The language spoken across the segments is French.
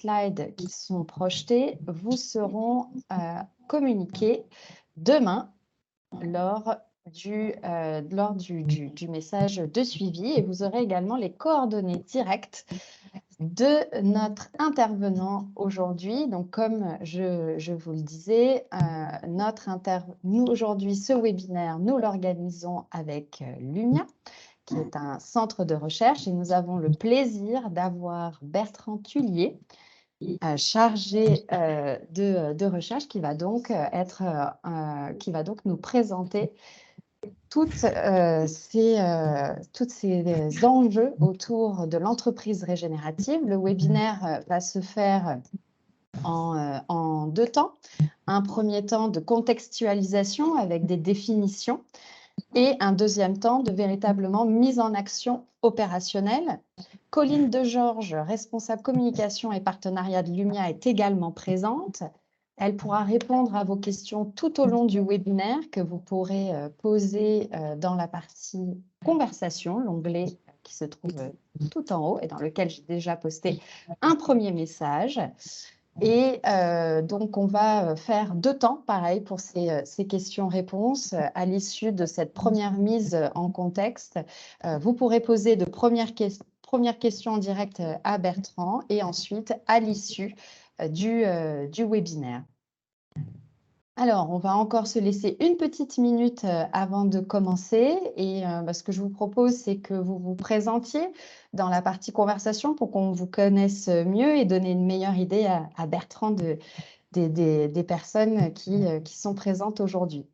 slides qui sont projetés vous seront communiqués demain lors du message de suivi, et vous aurez également les coordonnées directes de notre intervenant aujourd'hui. Donc, comme je vous le disais, nous aujourd'hui, ce webinaire, nous l'organisons avec Lumia, qui est un centre de recherche, et nous avons le plaisir d'avoir Bertrand Tullier, chargé de recherche, qui va donc nous présenter tous ces enjeux autour de l'entreprise régénérative. Le webinaire va se faire en 2 temps. Un premier temps de contextualisation avec des définitions, et un deuxième temps de véritablement mise en action opérationnelle. Colline Degeorges, responsable communication et partenariat de Lumia, est également présente. Elle pourra répondre à vos questions tout au long du webinaire, que vous pourrez poser dans la partie conversation, l'onglet qui se trouve tout en haut et dans lequel j'ai déjà posté un premier message. Et donc, on va faire 2 temps, pareil, pour ces questions-réponses. À l'issue de cette première mise en contexte, vous pourrez poser de premières questions en direct à Bertrand, et ensuite à l'issue du webinaire. Alors, on va encore se laisser une petite minute avant de commencer, et ce que je vous propose, c'est que vous vous présentiez dans la partie conversation pour qu'on vous connaisse mieux et donner une meilleure idée à Bertrand des personnes qui sont présentes aujourd'hui.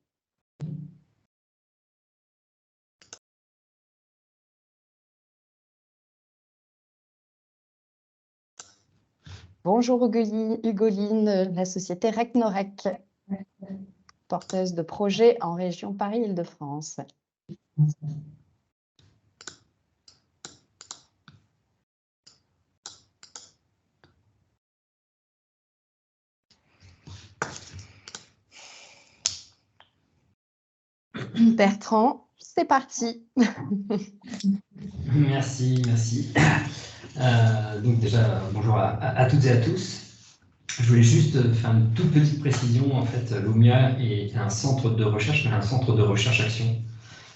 Bonjour Hugoline, la société Recnorec, porteuse de projets en région Paris-Île-de-France. Bertrand, c'est parti. Merci. Donc déjà, bonjour à toutes et à tous. Je voulais juste faire une toute petite précision. En fait, Lumia est un centre de recherche, mais un centre de recherche-action.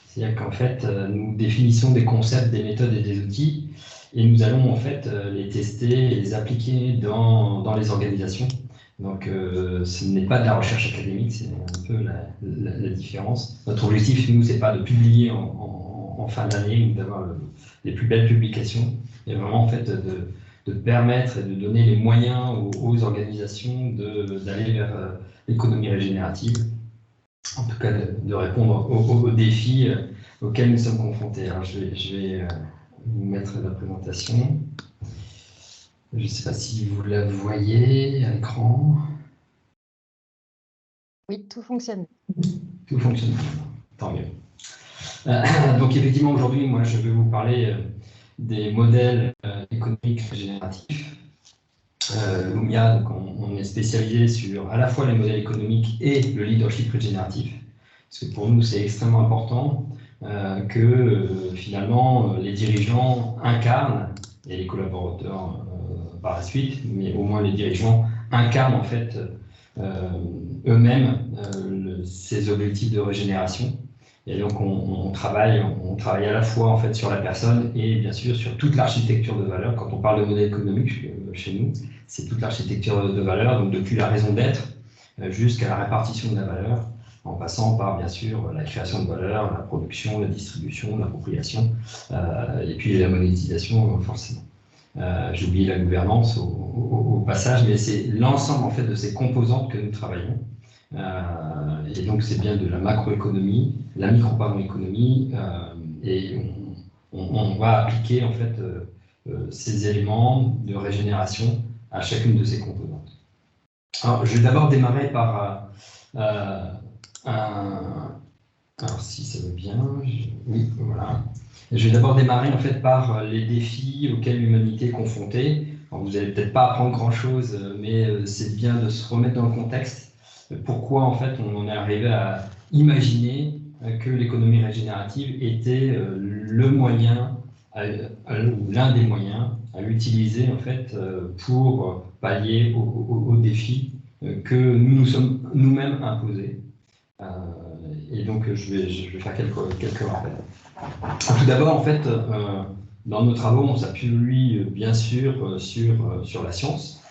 C'est-à-dire qu'en fait, nous définissons des concepts, des méthodes et des outils, et nous allons en fait les tester et les appliquer dans les organisations. Donc, ce n'est pas de la recherche académique, c'est un peu la différence. Notre objectif, nous, c'est pas de publier en fin d'année ou d'avoir les plus belles publications, mais vraiment en fait de permettre et de donner les moyens aux organisations d'aller vers l'économie régénérative, en tout cas de répondre aux défis auxquels nous sommes confrontés. Alors je vais vous mettre la présentation. Je ne sais pas si vous la voyez à l'écran. Oui, tout fonctionne. Tout fonctionne, tant mieux. Donc effectivement, aujourd'hui, moi, je vais vous parler des modèles économiques régénératifs. Lumia, donc on est spécialisé sur à la fois les modèles économiques et le leadership régénératif, parce que pour nous, c'est extrêmement important que finalement les dirigeants incarnent, et les collaborateurs par la suite, mais au moins les dirigeants incarnent en fait eux-mêmes ces objectifs de régénération. Et donc on travaille à la fois en fait sur la personne et bien sûr sur toute l'architecture de valeur. Quand on parle de modèle économique chez nous, c'est toute l'architecture de valeur, donc depuis la raison d'être jusqu'à la répartition de la valeur, en passant par bien sûr la création de valeur, la production, la distribution, l'appropriation et puis la monétisation forcément. J'ai oublié la gouvernance au passage, mais c'est l'ensemble en fait de ces composantes que nous travaillons. Et donc c'est bien de la macroéconomie, la micro-économie, et on va appliquer en fait ces éléments de régénération à chacune de ces composantes. Alors je vais d'abord démarrer par alors si ça va bien, oui voilà. Je vais d'abord démarrer en fait par les défis auxquels l'humanité est confrontée. Alors, vous n'allez peut-être pas apprendre grand-chose, mais c'est bien de se remettre dans le contexte. Pourquoi en fait on en est arrivé à imaginer que l'économie régénérative était le moyen ou l'un des moyens à utiliser en fait pour pallier aux défis que nous nous sommes nous-mêmes imposés. Et donc je vais faire quelques rappels. Tout d'abord, en fait, dans nos travaux, on s'appuie bien sûr sur la science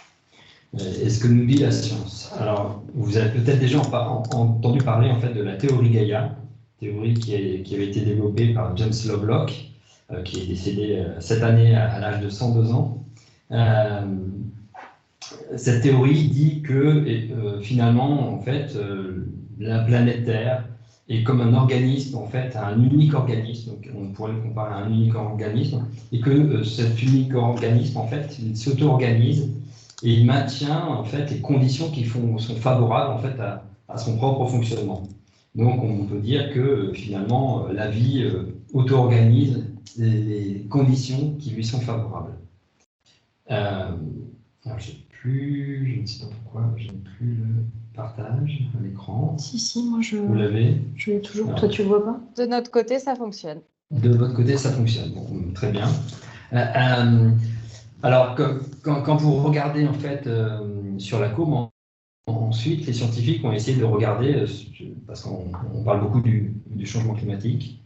et ce que nous dit la science. Alors, vous avez peut-être déjà entendu parler en fait de la théorie Gaïa, théorie qui avait été développée par James Lovelock, qui est décédé cette année à l'âge de 102 ans. Cette théorie dit que finalement, en fait, la planète Terre est comme un organisme, en fait, un unique organisme, donc on pourrait le comparer à un unique organisme, et que cet unique organisme, en fait, il s'auto-organise et il maintient, en fait, les conditions qui sont favorables, en fait, à son propre fonctionnement. Donc, on peut dire que, finalement, la vie auto-organise les conditions qui lui sont favorables. Alors, je ne sais pas pourquoi, je n'ai plus le partage à l'écran. Si, moi Vous l'avez? je l'ai toujours. Alors, toi, tu le vois pas? De notre côté, ça fonctionne. De votre côté, ça fonctionne. Bon, très bien. Alors, quand vous regardez en fait sur la courbe, ensuite, les scientifiques ont essayé de regarder, parce qu'on parle beaucoup du changement climatique,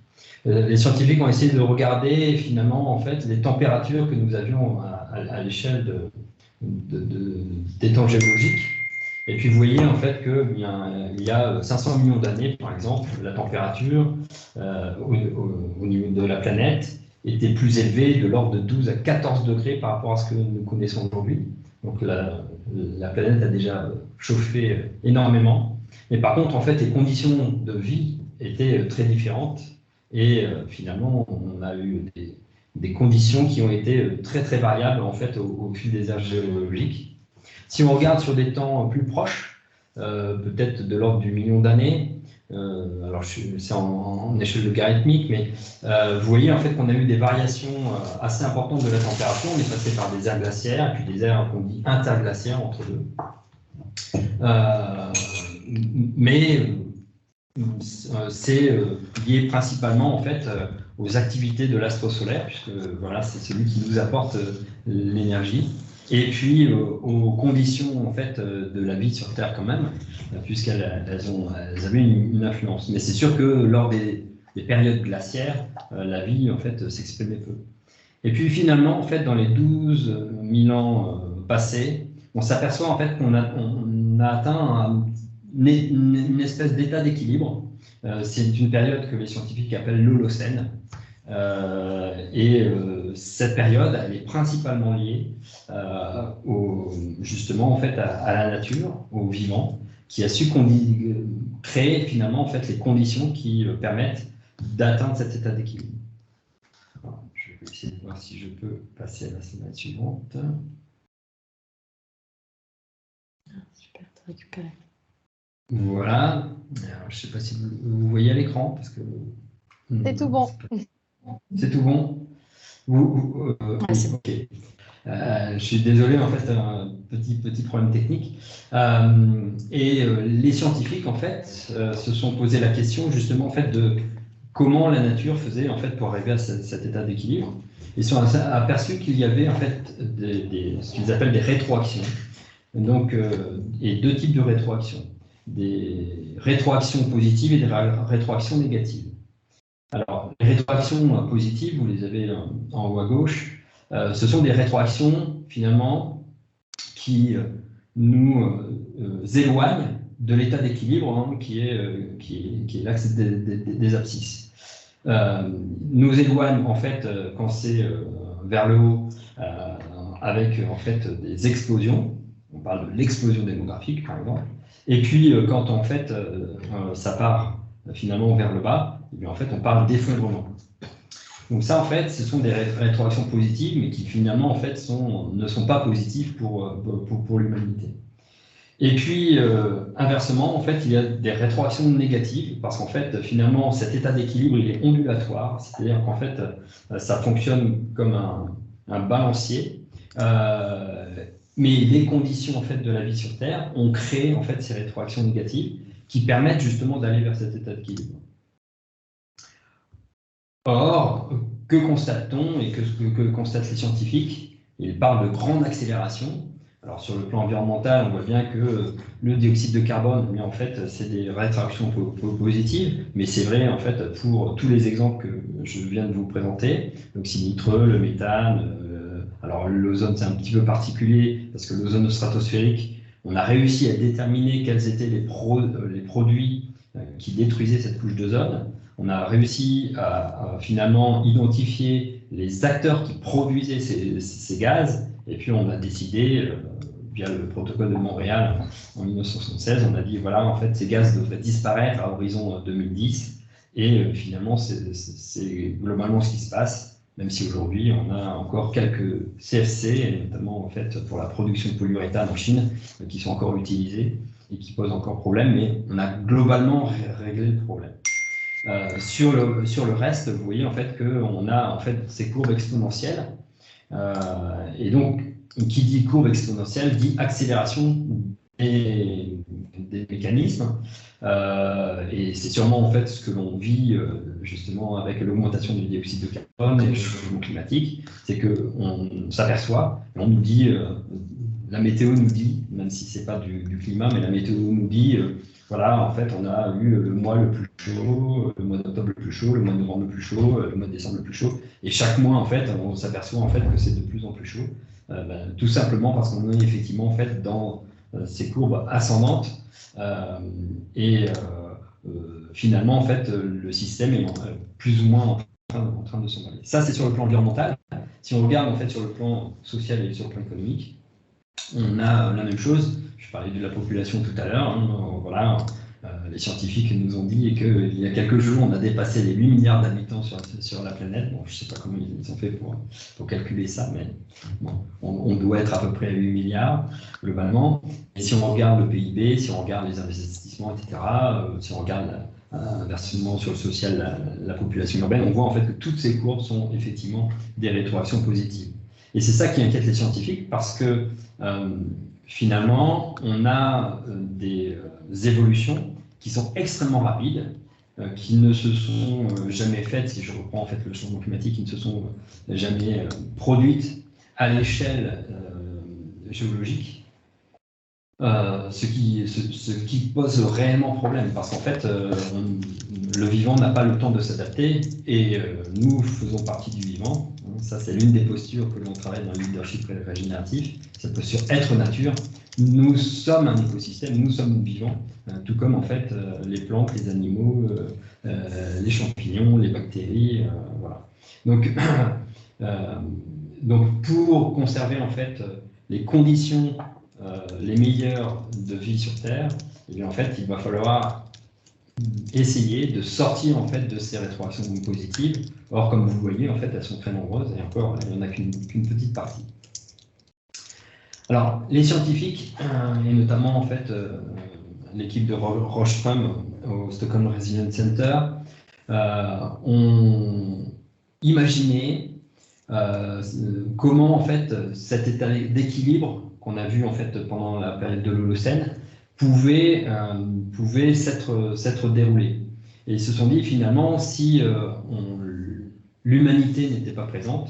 les scientifiques ont essayé de regarder finalement en fait les températures que nous avions à l'échelle des temps géologiques. Et puis vous voyez en fait qu'il y a 500 millions d'années, par exemple, la température au niveau de la planète était plus élevée, de l'ordre de 12 à 14 degrés par rapport à ce que nous connaissons aujourd'hui. Donc la planète a déjà chauffé énormément. Mais par contre, en fait, les conditions de vie étaient très différentes. Et finalement, on a eu des conditions qui ont été très très variables en fait au fil des âges géologiques. Si on regarde sur des temps plus proches, peut-être de l'ordre du million d'années, alors c'est en échelle logarithmique, mais vous voyez en fait qu'on a eu des variations assez importantes de la température. On est passé par des aires glaciaires, puis des aires qu'on dit interglaciaires entre deux. Mais c'est lié principalement en fait aux activités de l'astre solaire, puisque voilà, c'est celui qui nous apporte l'énergie, et puis aux conditions en fait de la vie sur Terre quand même, puisqu'elles avaient une influence. Mais c'est sûr que lors des périodes glaciaires, la vie en fait s'exprimait peu. Et puis finalement, en fait, dans les 12 000 ans passés, on s'aperçoit en fait qu'on a atteint une espèce d'état d'équilibre. C'est une période que les scientifiques appellent l'Holocène. Cette période, elle est principalement liée justement en fait à la nature, au vivant, qui a su créer finalement en fait les conditions qui permettent d'atteindre cet état d'équilibre. Je vais essayer de voir si je peux passer à la slide suivante. Super, tu as récupéré. Voilà. Alors, je ne sais pas si vous voyez à l'écran parce que. C'est tout bon. C'est tout bon. Ok. Je suis désolé, en fait, un petit problème technique. Les scientifiques, en fait, se sont posé la question justement en fait de comment la nature faisait en fait pour arriver à cet état d'équilibre. Ils sont aperçus qu'il y avait en fait ce qu'ils appellent des rétroactions. Donc, et deux types de rétroactions. Des rétroactions positives et des rétroactions négatives. Alors, les rétroactions positives, vous les avez en haut à gauche, ce sont des rétroactions, finalement, qui nous éloignent de l'état d'équilibre qui est l'axe des abscisses. Nous éloignent, en fait, quand c'est vers le haut, avec, en fait, des explosions. On parle de l'explosion démographique, par exemple. Et puis, quand, en fait, ça part, finalement, vers le bas, et bien, en fait, on parle d'effondrement. Donc ça, en fait, ce sont des rétroactions positives, mais qui finalement, en fait, ne sont pas positives pour l'humanité. Et puis, inversement, en fait, il y a des rétroactions négatives, parce qu'en fait, finalement, cet état d'équilibre, il est ondulatoire, c'est-à-dire qu'en fait, ça fonctionne comme un balancier, mais les conditions, en fait, de la vie sur Terre ont créé, en fait, ces rétroactions négatives qui permettent justement d'aller vers cet état d'équilibre. Or, que constate-t-on et que constatent les scientifiques? Ils parlent de grande accélération. Alors sur le plan environnemental, on voit bien que le dioxyde de carbone, mais en fait, c'est des rétractions positives, mais c'est vrai en fait pour tous les exemples que je viens de vous présenter, l'oxyde nitreux, le méthane. Alors l'ozone, c'est un petit peu particulier parce que l'ozone stratosphérique, on a réussi à déterminer quels étaient les produits qui détruisaient cette couche d'ozone. On a réussi à finalement identifier les acteurs qui produisaient ces gaz. Et puis, on a décidé, via le protocole de Montréal en 1976, on a dit, voilà, en fait, ces gaz devraient disparaître à horizon 2010. Et finalement, c'est globalement ce qui se passe, même si aujourd'hui, on a encore quelques CFC, et notamment, en fait, pour la production de polyuréthane en Chine, qui sont encore utilisés et qui posent encore problème, mais on a globalement réglé le problème. Sur le reste, vous voyez en fait qu'on a en fait ces courbes exponentielles. Et donc, qui dit courbe exponentielle dit accélération des mécanismes. Et c'est sûrement en fait ce que l'on vit justement avec l'augmentation du dioxyde de carbone et le changement climatique, c'est qu'on s'aperçoit, et on nous dit, la météo nous dit, même si c'est pas du climat, mais la météo nous dit, voilà, en fait, on a eu le mois le plus chaud, le mois d'octobre le plus chaud, le mois de novembre le plus chaud, le mois de décembre le plus chaud. Et chaque mois, en fait, on s'aperçoit en fait que c'est de plus en plus chaud. Tout simplement parce qu'on est effectivement en fait dans ces courbes ascendantes. Finalement, en fait, le système est plus ou moins en train de s'emballer. Ça, c'est sur le plan environnemental. Si on regarde en fait sur le plan social et sur le plan économique, on a la même chose. Je parlais de la population tout à l'heure. Voilà, les scientifiques nous ont dit qu'il y a quelques jours, on a dépassé les 8 milliards d'habitants sur la planète. Bon, je ne sais pas comment ils ont fait pour calculer ça, mais bon, on doit être à peu près à 8 milliards globalement. Et si on regarde le PIB, si on regarde les investissements, etc., si on regarde inversement sur le social la population urbaine, on voit en fait que toutes ces courbes sont effectivement des rétroactions positives. Et c'est ça qui inquiète les scientifiques parce que finalement, on a des évolutions qui sont extrêmement rapides, qui ne se sont jamais faites, si je reprends en fait le changement climatique, qui ne se sont jamais produites à l'échelle géologique, ce qui pose réellement problème, parce qu'en fait, le vivant n'a pas le temps de s'adapter, et nous faisons partie du vivant. Ça, c'est l'une des postures que l'on travaille dans le leadership régénératif, cette posture être nature. Nous sommes un écosystème, nous sommes vivants, tout comme en fait les plantes, les animaux, les champignons, les bactéries, voilà. Donc pour conserver en fait les conditions les meilleures de vie sur Terre, et bien en fait il va falloir essayer de sortir en fait de ces rétroactions positives. Or, comme vous voyez, en fait, elles sont très nombreuses et encore, il n'y en a qu'une petite partie. Alors, les scientifiques, et notamment en fait l'équipe de Roche-Prum au Stockholm Resilience Center, ont imaginé comment en fait cet état d'équilibre qu'on a vu en fait pendant la période de l'Holocène pouvait s'être déroulé. Et ils se sont dit finalement, si l'humanité n'était pas présente,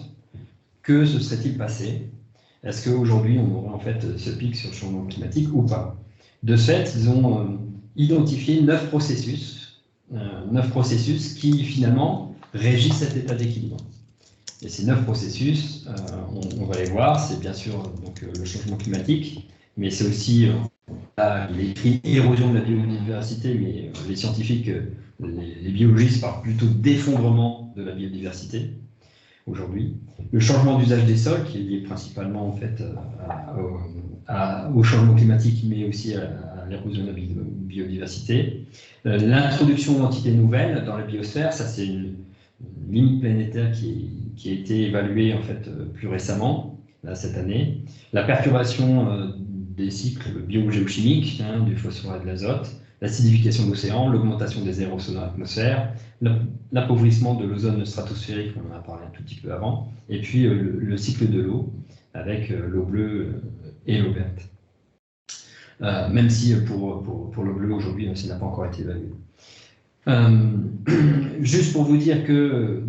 que se serait-il passé? Est-ce qu'aujourd'hui on aurait en fait ce pic sur le changement climatique ou pas? De ce fait, ils ont identifié 9 processus qui finalement régissent cet état d'équilibre. Et ces 9 processus, on va les voir, c'est bien sûr donc, le changement climatique, mais c'est aussi l'érosion de la biodiversité, mais les scientifiques, les biologistes parlent plutôt d'effondrement de la biodiversité aujourd'hui. Le changement d'usage des sols, qui est lié principalement en fait au changement climatique, mais aussi à l'érosion de la biodiversité. L'introduction d'entités nouvelles dans la biosphère, ça c'est une limite planétaire qui a été évaluée en fait plus récemment, là, cette année. La perturbation des cycles biogéochimiques, du phosphore et de l'azote, l'acidification de l'océan, l'augmentation des aérosols dans l'atmosphère, l'appauvrissement de l'ozone stratosphérique, on en a parlé un tout petit peu avant, et puis le cycle de l'eau, avec l'eau bleue et l'eau verte. Même si pour l'eau bleue, aujourd'hui, ça n'a pas encore été évalué. Juste pour vous dire que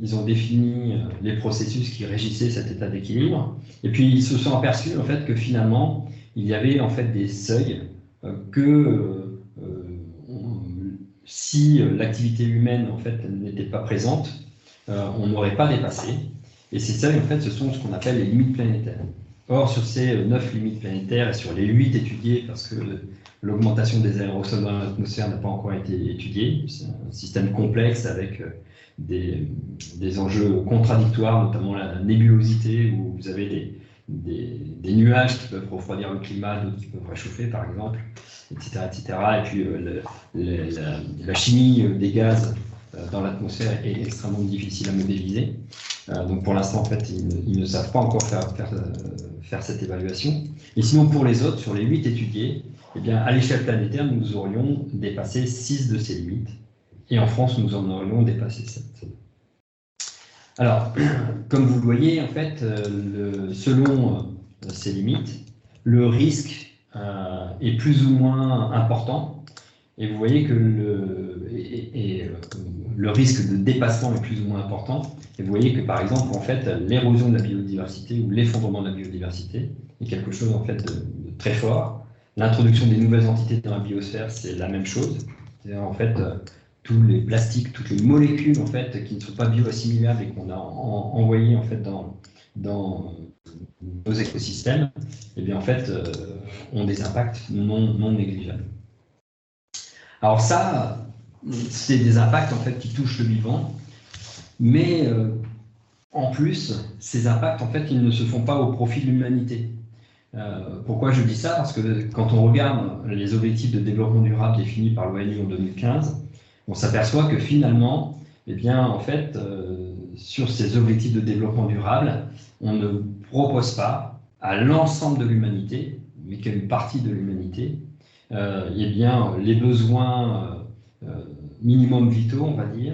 ils ont défini les processus qui régissaient cet état d'équilibre, et puis ils se sont aperçus en fait que finalement il y avait en fait des seuils si l'activité humaine en fait n'était pas présente, on n'aurait pas dépassé. Et ces seuils en fait ce sont ce qu'on appelle les limites planétaires. Or sur ces 9 limites planétaires et sur les 8 étudiées, parce que l'augmentation des aérosols dans l'atmosphère n'a pas encore été étudiée. C'est un système complexe avec des enjeux contradictoires, notamment la nébulosité, où vous avez des nuages qui peuvent refroidir le climat, d'autres qui peuvent réchauffer, par exemple, etc. etc. Et puis la chimie des gaz dans l'atmosphère est extrêmement difficile à modéliser. Donc pour l'instant, en fait, ils ne savent pas encore faire cette évaluation. Et sinon, pour les autres, sur les 8 étudiés, eh bien, à l'échelle planétaire, nous aurions dépassé 6 de ces limites. Et en France, nous en aurions dépassé 7. Alors, comme vous le voyez, en fait, selon ces limites, le risque est plus ou moins important. Et vous voyez que le risque de dépassement est plus ou moins important. Et vous voyez que, par exemple, en fait, l'érosion de la biodiversité ou l'effondrement de la biodiversité est quelque chose en fait, de très fort. L'introduction des nouvelles entités dans la biosphère, c'est la même chose. C'est-à-dire, en fait, tous les plastiques, toutes les molécules en fait, qui ne sont pas bioassimilables et qu'on a envoyées en fait, dans nos écosystèmes, eh bien, en fait, ont des impacts non négligeables. Alors ça, c'est des impacts en fait, qui touchent le vivant, mais en plus, ces impacts, en fait, ils ne se font pas au profit de l'humanité. Pourquoi je dis ça? Parce que quand on regarde les objectifs de développement durable définis par l'ONU en 2015, on s'aperçoit que finalement, eh bien, en fait, sur ces objectifs de développement durable, on ne propose pas à l'ensemble de l'humanité, mais qu'à une partie de l'humanité, eh bien, les besoins minimum vitaux, on va dire,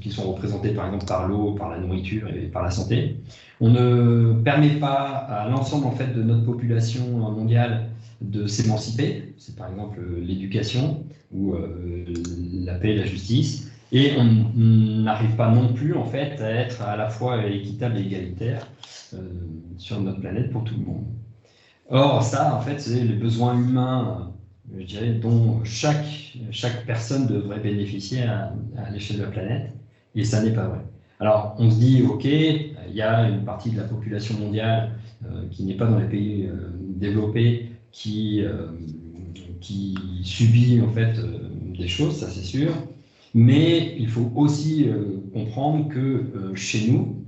qui sont représentés par exemple par l'eau, par la nourriture et par la santé. On ne permet pas à l'ensemble en fait, de notre population mondiale de s'émanciper, c'est par exemple l'éducation ou la paix et la justice, et on n'arrive pas non plus en fait, à être à la fois équitable et égalitaire sur notre planète pour tout le monde. Or, ça, en fait, c'est les besoins humains, je dirais, dont chaque personne devrait bénéficier à l'échelle de la planète, et ça n'est pas vrai. Alors, on se dit, OK, il y a une partie de la population mondiale qui n'est pas dans les pays développés, qui subit en fait des choses, ça c'est sûr, mais il faut aussi comprendre que chez nous,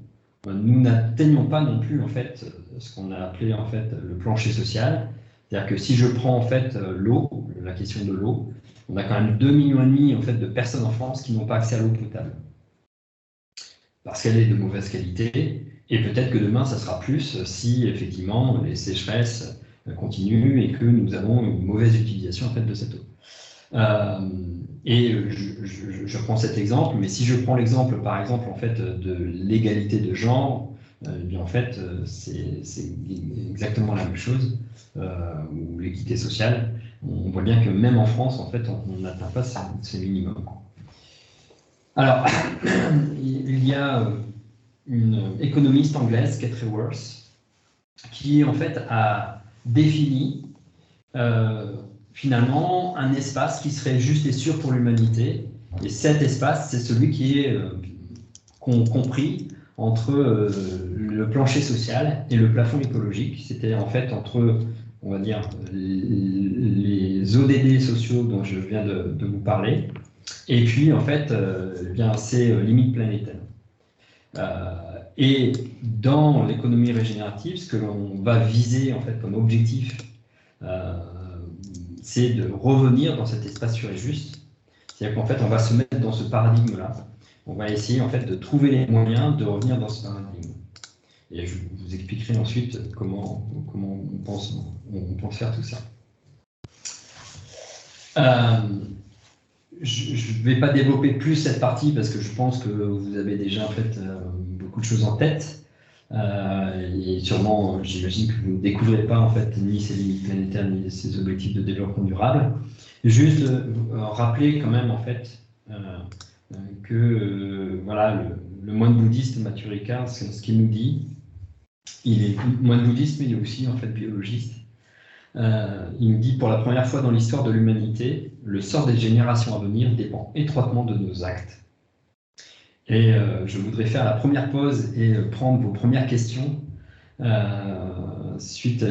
nous n'atteignons pas non plus en fait ce qu'on a appelé en fait le plancher social. C'est-à-dire que si je prends en fait l'eau, la question de l'eau, on a quand même 2,5 millions en fait de personnes en France qui n'ont pas accès à l'eau potable parce qu'elle est de mauvaise qualité, et peut-être que demain ça sera plus si effectivement les sécheresses continuent et que nous avons une mauvaise utilisation en fait de cette eau. Et je prends cet exemple, mais si je prends l'exemple, par exemple, en fait, de l'égalité de genre, eh bien, en fait, c'est exactement la même chose, ou l'équité sociale. On voit bien que même en France, en fait, on n'atteint pas ces minimums. Alors, il y a une économiste anglaise, Kate Raworth, qui, en fait, a défini finalement un espace qui serait juste et sûr pour l'humanité. Et cet espace, c'est celui qui est compris entre le plancher social et le plafond écologique. C'était en fait entre, on va dire, les ODD sociaux dont je viens de vous parler, et puis en fait, eh bien, ces limites planétaires. Et dans l'économie régénérative, ce que l'on va viser en fait comme objectif, c'est de revenir dans cet espace sûr et juste. C'est-à-dire qu'en fait, on va se mettre dans ce paradigme-là. On va essayer en fait de trouver les moyens de revenir dans ce paradigme. Et je vous expliquerai ensuite comment on pense faire tout ça. Je ne vais pas développer plus cette partie parce que je pense que vous avez déjà en fait beaucoup de choses en tête. Et sûrement, j'imagine que vous ne découvrez pas en fait ni ces limites planétaires ni ces objectifs de développement durable. Juste rappeler quand même en fait que voilà, le moine bouddhiste Matthieu Ricard, ce qu'il nous dit, il est moine bouddhiste mais il est aussi en fait biologiste. Il nous dit, pour la première fois dans l'histoire de l'humanité, le sort des générations à venir dépend étroitement de nos actes. Et je voudrais faire la première pause et prendre vos premières questions suite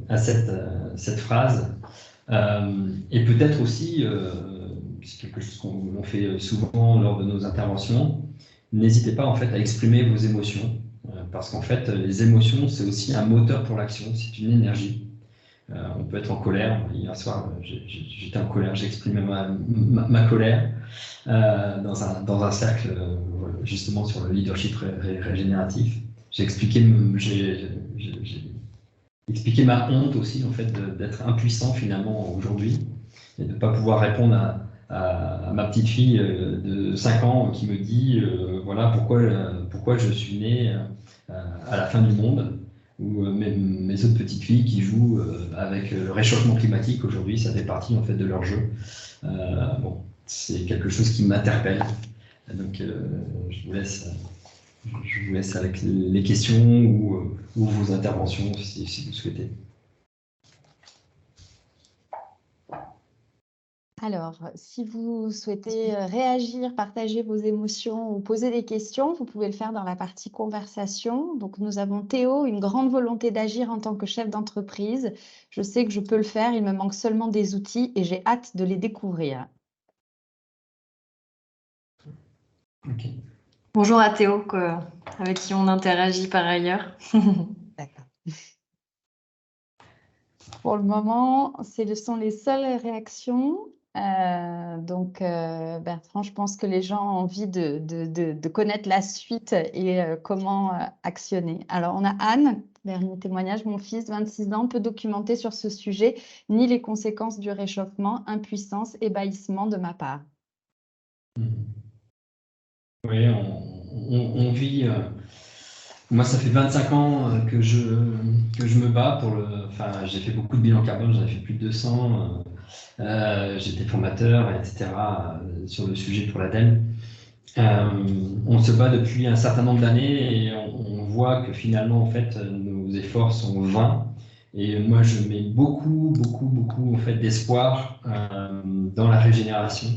à cette phrase. Et peut-être aussi, c'est quelque chose qu'on fait souvent lors de nos interventions, n'hésitez pas en fait à exprimer vos émotions, parce qu'en fait, les émotions, c'est aussi un moteur pour l'action, c'est une énergie. On peut être en colère. Hier soir, j'étais en colère, j'exprimais ma colère dans un cercle justement sur le leadership régénératif. J'ai expliqué ma honte aussi en fait d'être impuissant finalement aujourd'hui et de ne pas pouvoir répondre à ma petite fille de 5 ans qui me dit voilà pourquoi je suis né à la fin du monde, ou mes autres petites filles qui jouent avec le réchauffement climatique aujourd'hui, ça fait partie en fait de leur jeu. Bon, c'est quelque chose qui m'interpelle. Donc je vous laisse avec les questions ou vos interventions si vous souhaitez. Alors, si vous souhaitez réagir, partager vos émotions ou poser des questions, vous pouvez le faire dans la partie conversation. Donc, nous avons Théo, une grande volonté d'agir en tant que chef d'entreprise. Je sais que je peux le faire, il me manque seulement des outils et j'ai hâte de les découvrir. Okay. Bonjour à Théo, avec qui on interagit par ailleurs. D'accord. Pour le moment, ce sont les seules réactions. Bertrand, je pense que les gens ont envie de connaître la suite et comment actionner. Alors, on a Anne, dernier témoignage. Mon fils, 26 ans, peut documenter sur ce sujet ni les conséquences du réchauffement, impuissance, ébahissement de ma part. Oui, on vit... Moi, ça fait 25 ans que je me bats pour le... Enfin, j'ai fait beaucoup de bilan carbone, j'en ai fait plus de 200. J'étais formateur, etc. Sur le sujet pour l'ADEME. On se bat depuis un certain nombre d'années et on voit que finalement, en fait, nos efforts sont vains. Et moi, je mets beaucoup en fait, d'espoir dans la régénération.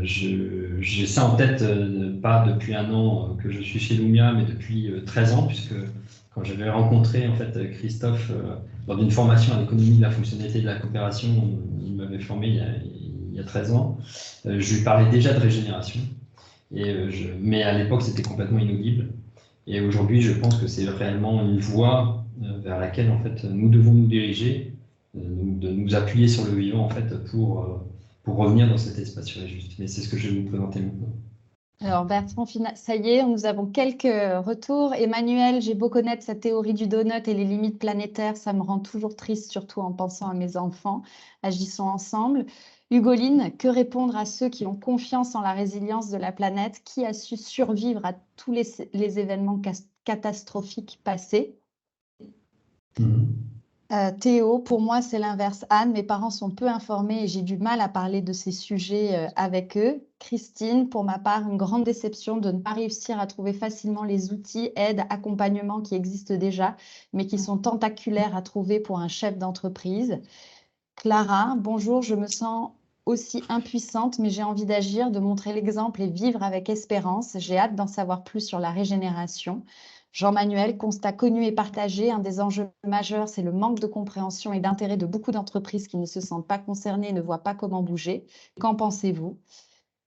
J'ai ça en tête, pas depuis un an que je suis chez Lumia, mais depuis 13 ans, puisque quand j'avais rencontré en fait, Christophe dans une formation à l'économie de la fonctionnalité et de la coopération, il m'avait formé il y a 13 ans, je lui parlais déjà de régénération, mais à l'époque c'était complètement inaudible. Et aujourd'hui, je pense que c'est réellement une voie vers laquelle en fait, nous devons nous diriger, de nous appuyer sur le vivant en fait, pour revenir dans cet espace juste. Mais c'est ce que je vais vous présenter maintenant. Alors Bertrand, ça y est, nous avons quelques retours. Emmanuel, j'ai beau connaître sa théorie du donut et les limites planétaires, ça me rend toujours triste, surtout en pensant à mes enfants. Agissons ensemble. Hugoline, que répondre à ceux qui ont confiance en la résilience de la planète, qui a su survivre à tous les événements catastrophiques passés? Théo, pour moi, c'est l'inverse. Anne, mes parents sont peu informés et j'ai du mal à parler de ces sujets avec eux. Christine, pour ma part, une grande déception de ne pas réussir à trouver facilement les outils, aides, accompagnements qui existent déjà, mais qui sont tentaculaires à trouver pour un chef d'entreprise. Clara, bonjour, je me sens aussi impuissante, mais j'ai envie d'agir, de montrer l'exemple et vivre avec espérance. J'ai hâte d'en savoir plus sur la régénération. Jean-Manuel, constat connu et partagé, un des enjeux majeurs, c'est le manque de compréhension et d'intérêt de beaucoup d'entreprises qui ne se sentent pas concernées et ne voient pas comment bouger. Qu'en pensez-vous?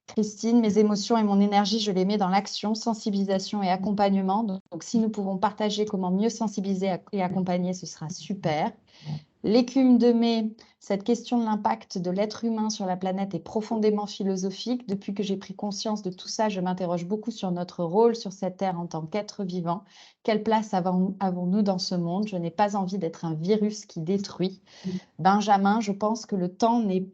Christine, mes émotions et mon énergie, je les mets dans l'action, sensibilisation et accompagnement. Donc, si nous pouvons partager comment mieux sensibiliser et accompagner, ce sera super. L'écume de mai, cette question de l'impact de l'être humain sur la planète est profondément philosophique. Depuis que j'ai pris conscience de tout ça, je m'interroge beaucoup sur notre rôle sur cette terre en tant qu'être vivant. Quelle place avons-nous dans ce monde? Je n'ai pas envie d'être un virus qui détruit. Benjamin, je pense que le temps n'est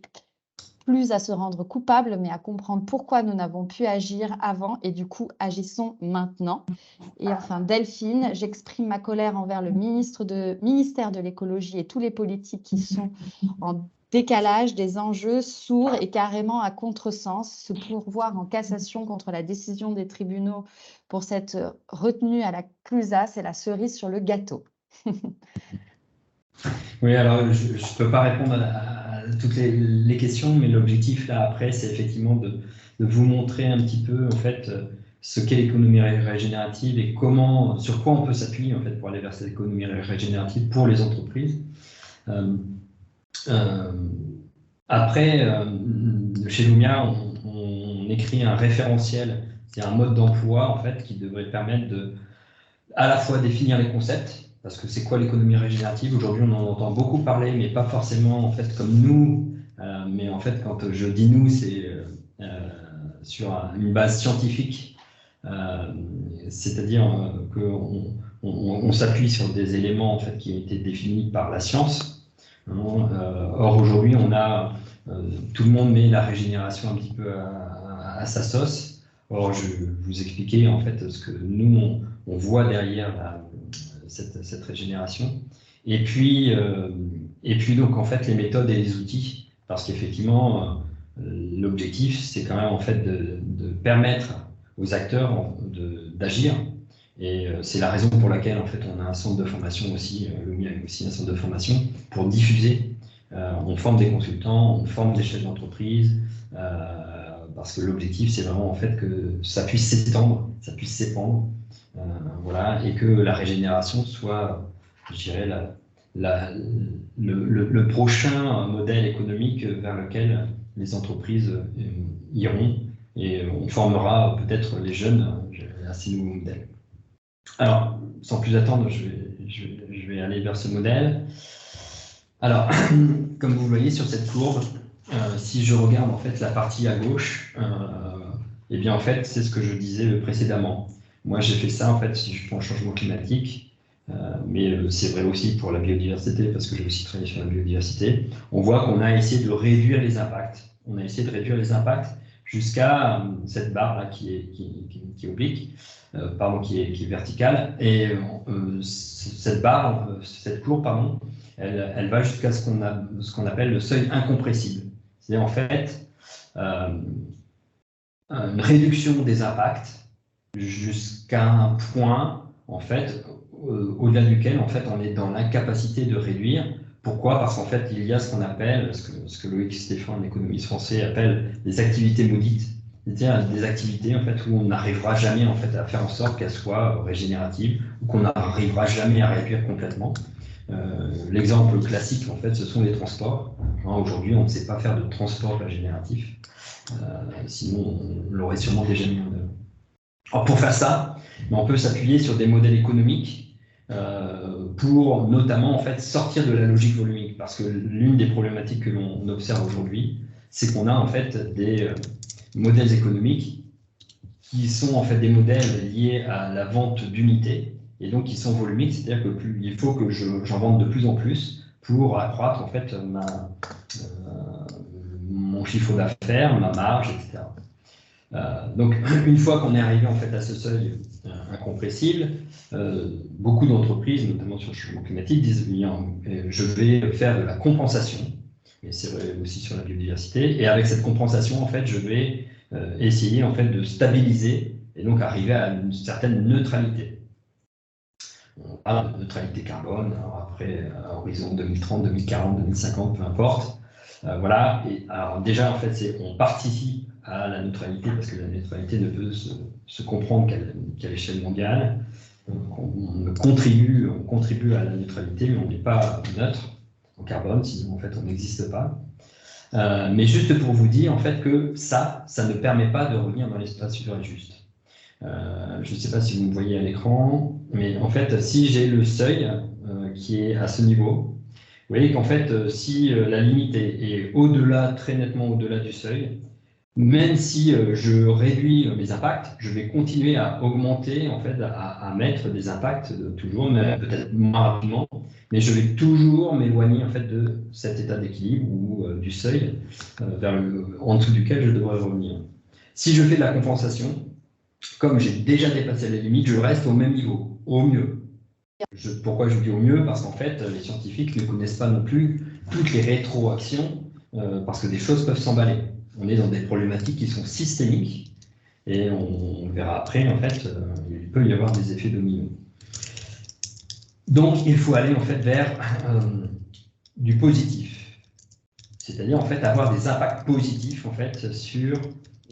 plus à se rendre coupables, mais à comprendre pourquoi nous n'avons pu agir avant et du coup, agissons maintenant. Et enfin, Delphine, j'exprime ma colère envers le ministère de l'écologie et tous les politiques qui sont en décalage des enjeux, sourds et carrément à contresens. Se pourvoir en cassation contre la décision des tribunaux pour cette retenue à la CLUSA, c'est la cerise sur le gâteau. Oui, alors je ne peux pas répondre à toutes les questions, mais l'objectif là après, c'est effectivement de vous montrer un petit peu en fait ce qu'est l'économie régénérative et sur quoi on peut s'appuyer en fait pour aller vers cette économie régénérative pour les entreprises. Après, chez Lumia, on écrit un référentiel, c'est un mode d'emploi en fait qui devrait permettre de à la fois définir les concepts. Parce que c'est quoi l'économie régénérative? Aujourd'hui, on en entend beaucoup parler, mais pas forcément en fait comme nous. Mais en fait, quand je dis nous, c'est sur une base scientifique. C'est-à-dire qu'on s'appuie sur des éléments en fait qui ont été définis par la science. Or aujourd'hui, tout le monde met la régénération un petit peu à sa sauce. Or, je vais vous expliquer en fait ce que nous on voit derrière cette régénération. Et puis donc en fait les méthodes et les outils, parce qu'effectivement l'objectif c'est quand même en fait de permettre aux acteurs d'agir. Et c'est la raison pour laquelle en fait on a un centre de formation aussi, Lumia a aussi un centre de formation pour diffuser. On forme des consultants, on forme des chefs d'entreprise, parce que l'objectif c'est vraiment en fait que ça puisse s'étendre, ça puisse s'épandre. Voilà, et que la régénération soit, je dirais, le prochain modèle économique vers lequel les entreprises iront, et on formera peut-être les jeunes à ces nouveaux modèles. Alors, sans plus attendre, je vais aller vers ce modèle. Alors, comme vous voyez sur cette courbe, si je regarde en fait la partie à gauche, eh bien en fait c'est ce que je disais précédemment. Moi, j'ai fait ça, en fait, si je prends le changement climatique, mais c'est vrai aussi pour la biodiversité, parce que j'ai aussi travaillé sur la biodiversité. On voit qu'on a essayé de réduire les impacts. On a essayé de réduire les impacts jusqu'à cette barre-là qui est oblique, qui est verticale. Et cette barre, cette courbe, pardon, elle va jusqu'à ce qu'on appelle le seuil incompressible. C'est-à-dire, en fait, une réduction des impacts jusqu'à un point, en fait, au-delà duquel, en fait, on est dans l'incapacité de réduire. Pourquoi? Parce qu'en fait, il y a ce qu'on appelle, ce que Loïc Stéphane, l'économiste français, appelle des activités maudites, c'est-à-dire des activités, en fait, où on n'arrivera jamais, en fait, à faire en sorte qu'elles soient régénératives, ou qu'on n'arrivera jamais à réduire complètement. L'exemple classique, en fait, ce sont les transports. Aujourd'hui, on ne sait pas faire de transport régénératif, sinon on l'aurait sûrement déjà mis en œuvre. Alors pour faire ça, on peut s'appuyer sur des modèles économiques pour notamment en fait sortir de la logique volumique, parce que l'une des problématiques que l'on observe aujourd'hui, c'est qu'on a en fait des modèles économiques qui sont en fait des modèles liés à la vente d'unités et donc qui sont volumiques, c'est-à-dire que il faut que j'en vende de plus en plus pour accroître en fait mon chiffre d'affaires, ma marge, etc. Donc, une fois qu'on est arrivé en fait à ce seuil incompressible, beaucoup d'entreprises, notamment sur le changement climatique, disent je vais faire de la compensation, et c'est vrai aussi sur la biodiversité, et avec cette compensation, en fait, je vais essayer en fait de stabiliser et donc arriver à une certaine neutralité. On parle de neutralité carbone, alors après, à horizon 2030, 2040, 2050, peu importe. Voilà, et alors déjà, en fait, on participe à la neutralité, parce que la neutralité ne peut se comprendre qu'à l'échelle mondiale. On contribue à la neutralité, mais on n'est pas neutre en carbone, sinon en fait on n'existe pas. Mais juste pour vous dire en fait que ça ne permet pas de revenir dans l'espace super juste. Je ne sais pas si vous me voyez à l'écran, mais en fait, si j'ai le seuil qui est à ce niveau, vous voyez qu'en fait, si la limite est au-delà, très nettement au-delà du seuil, même si je réduis mes impacts, je vais continuer à augmenter, en fait, à mettre des impacts toujours, mais peut-être moins rapidement, mais je vais toujours m'éloigner, en fait, de cet état d'équilibre ou du seuil en dessous duquel je devrais revenir. Si je fais de la compensation, comme j'ai déjà dépassé les limites, je reste au même niveau, au mieux. Pourquoi je dis au mieux? Parce qu'en fait, les scientifiques ne connaissent pas non plus toutes les rétroactions, parce que des choses peuvent s'emballer. On est dans des problématiques qui sont systémiques, et on verra après, en fait, il peut y avoir des effets dominos. Donc, il faut aller, en fait, vers du positif. C'est-à-dire, en fait, avoir des impacts positifs, en fait, sur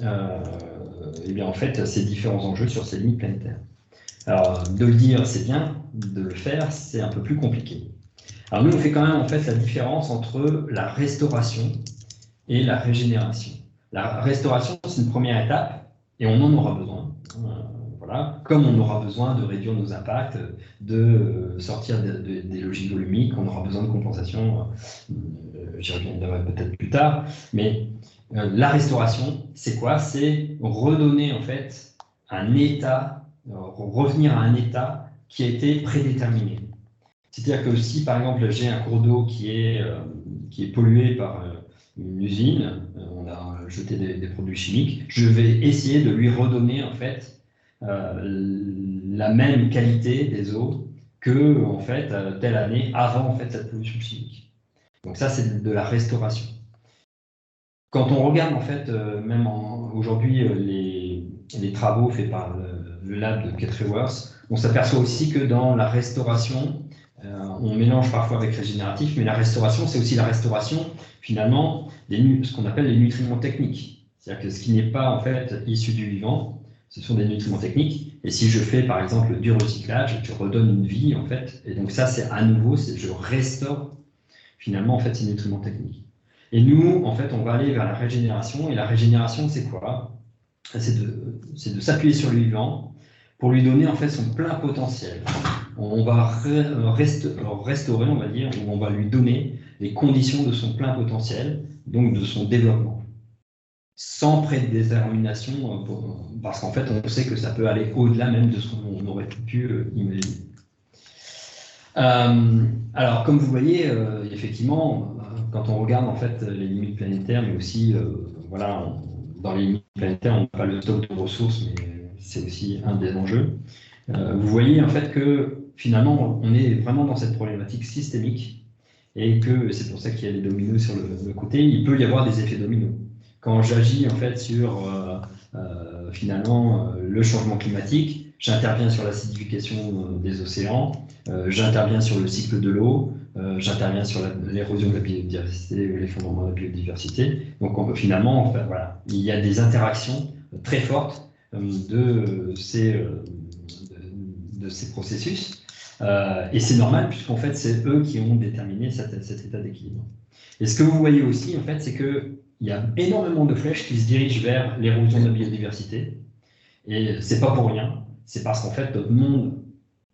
eh bien, en fait, ces différents enjeux, sur ces limites planétaires. Alors, de le dire, c'est bien, de le faire, c'est un peu plus compliqué. Alors, nous, on fait quand même, en fait, la différence entre la restauration et la régénération. La restauration, c'est une première étape, et on en aura besoin. Voilà. Comme on aura besoin de réduire nos impacts, de sortir des logiques volumiques, on aura besoin de compensation, j'y reviendrai peut-être plus tard, mais la restauration, c'est quoi? C'est redonner, en fait, un état, revenir à un état qui a été prédéterminé. C'est-à-dire que si, par exemple, j'ai un cours d'eau qui est pollué par une usine, on a jeté des produits chimiques, je vais essayer de lui redonner, en fait, la même qualité des eaux que, en fait, telle année avant, en fait, cette pollution chimique. Donc ça, c'est de la restauration. Quand on regarde, en fait, même aujourd'hui, les travaux faits par le lab de Kate Raworth, on s'aperçoit aussi que dans la restauration, on mélange parfois avec régénératif, mais la restauration, c'est aussi la restauration, finalement, ce qu'on appelle les nutriments techniques. C'est-à-dire que ce qui n'est pas, en fait, issu du vivant, ce sont des nutriments techniques. Et si je fais, par exemple, du recyclage, je redonne une vie, en fait. Et donc ça, c'est à nouveau, je restaure, finalement, en fait, ces nutriments techniques. Et nous, en fait, on va aller vers la régénération. Et la régénération, c'est quoi? C'est de s'appuyer sur le vivant pour lui donner, en fait, son plein potentiel. On va restaurer, on va dire, ou on va lui donner les conditions de son plein potentiel, donc de son développement, sans prédétermination, parce qu'en fait, on sait que ça peut aller au-delà même de ce qu'on aurait pu imaginer. Alors, comme vous voyez, effectivement, quand on regarde en fait les limites planétaires, mais aussi, voilà, dans les limites planétaires, on n'a pas le stock de ressources, mais c'est aussi un des enjeux. Vous voyez en fait que finalement, on est vraiment dans cette problématique systémique et que c'est pour ça qu'il y a des dominos sur le côté. Il peut y avoir des effets dominos. Quand j'agis en fait sur finalement le changement climatique, j'interviens sur l'acidification des océans, j'interviens sur le cycle de l'eau, j'interviens sur l'érosion de la biodiversité, l'effondrement de la biodiversité. Donc finalement, enfin, voilà, il y a des interactions très fortes de ces processus. Et c'est normal, puisqu'en fait, c'est eux qui ont déterminé cet état d'équilibre. Et ce que vous voyez aussi, en fait, c'est qu'il y a énormément de flèches qui se dirigent vers l'érosion de la biodiversité. Et c'est pas pour rien. C'est parce qu'en fait, notre monde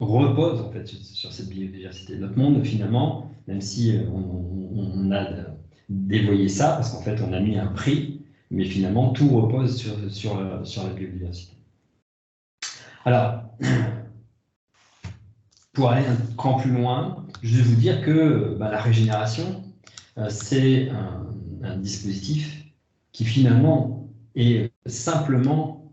repose en fait sur cette biodiversité. Notre monde, finalement, même si on a dévoyé ça, parce qu'en fait, on a mis un prix, mais finalement, tout repose sur la biodiversité. Alors, pour aller un cran plus loin, je vais vous dire que la régénération, c'est un dispositif qui finalement est simplement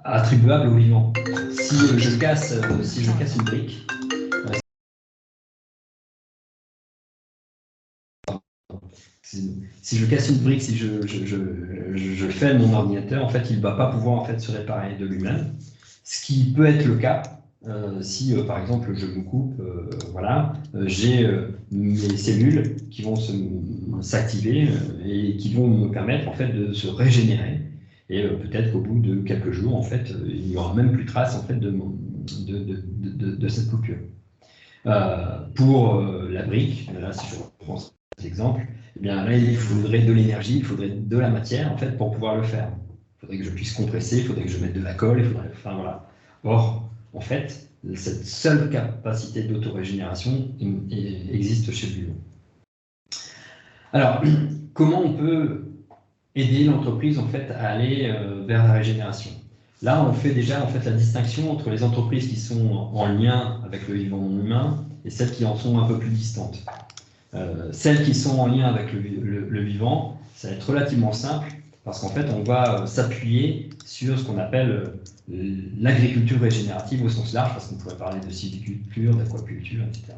attribuable au vivant. Si je casse une brique, si je fais mon ordinateur, en fait, il ne va pas pouvoir en fait se réparer de lui-même. Ce qui peut être le cas si, par exemple, je me coupe, voilà, j'ai mes cellules qui vont s'activer et qui vont me permettre en fait de se régénérer. Et peut-être qu'au bout de quelques jours, en fait, il n'y aura même plus trace en fait de cette coupure. Pour la brique, là, si je reprends cet exemple, eh bien là, il faudrait de l'énergie, il faudrait de la matière en fait pour pouvoir le faire. Il faudrait que je puisse compresser, il faudrait que je mette de la colle, enfin voilà. Or, en fait, cette seule capacité d'autorégénération existe chez le vivant. Alors, comment on peut aider l'entreprise en fait à aller vers la régénération. Là, on fait déjà en fait la distinction entre les entreprises qui sont en lien avec le vivant non humain et celles qui en sont un peu plus distantes. Celles qui sont en lien avec le vivant, ça va être relativement simple parce qu'en fait, on va s'appuyer sur ce qu'on appelle l'agriculture régénérative au sens large, parce qu'on pourrait parler de sylviculture, d'aquaculture, etc.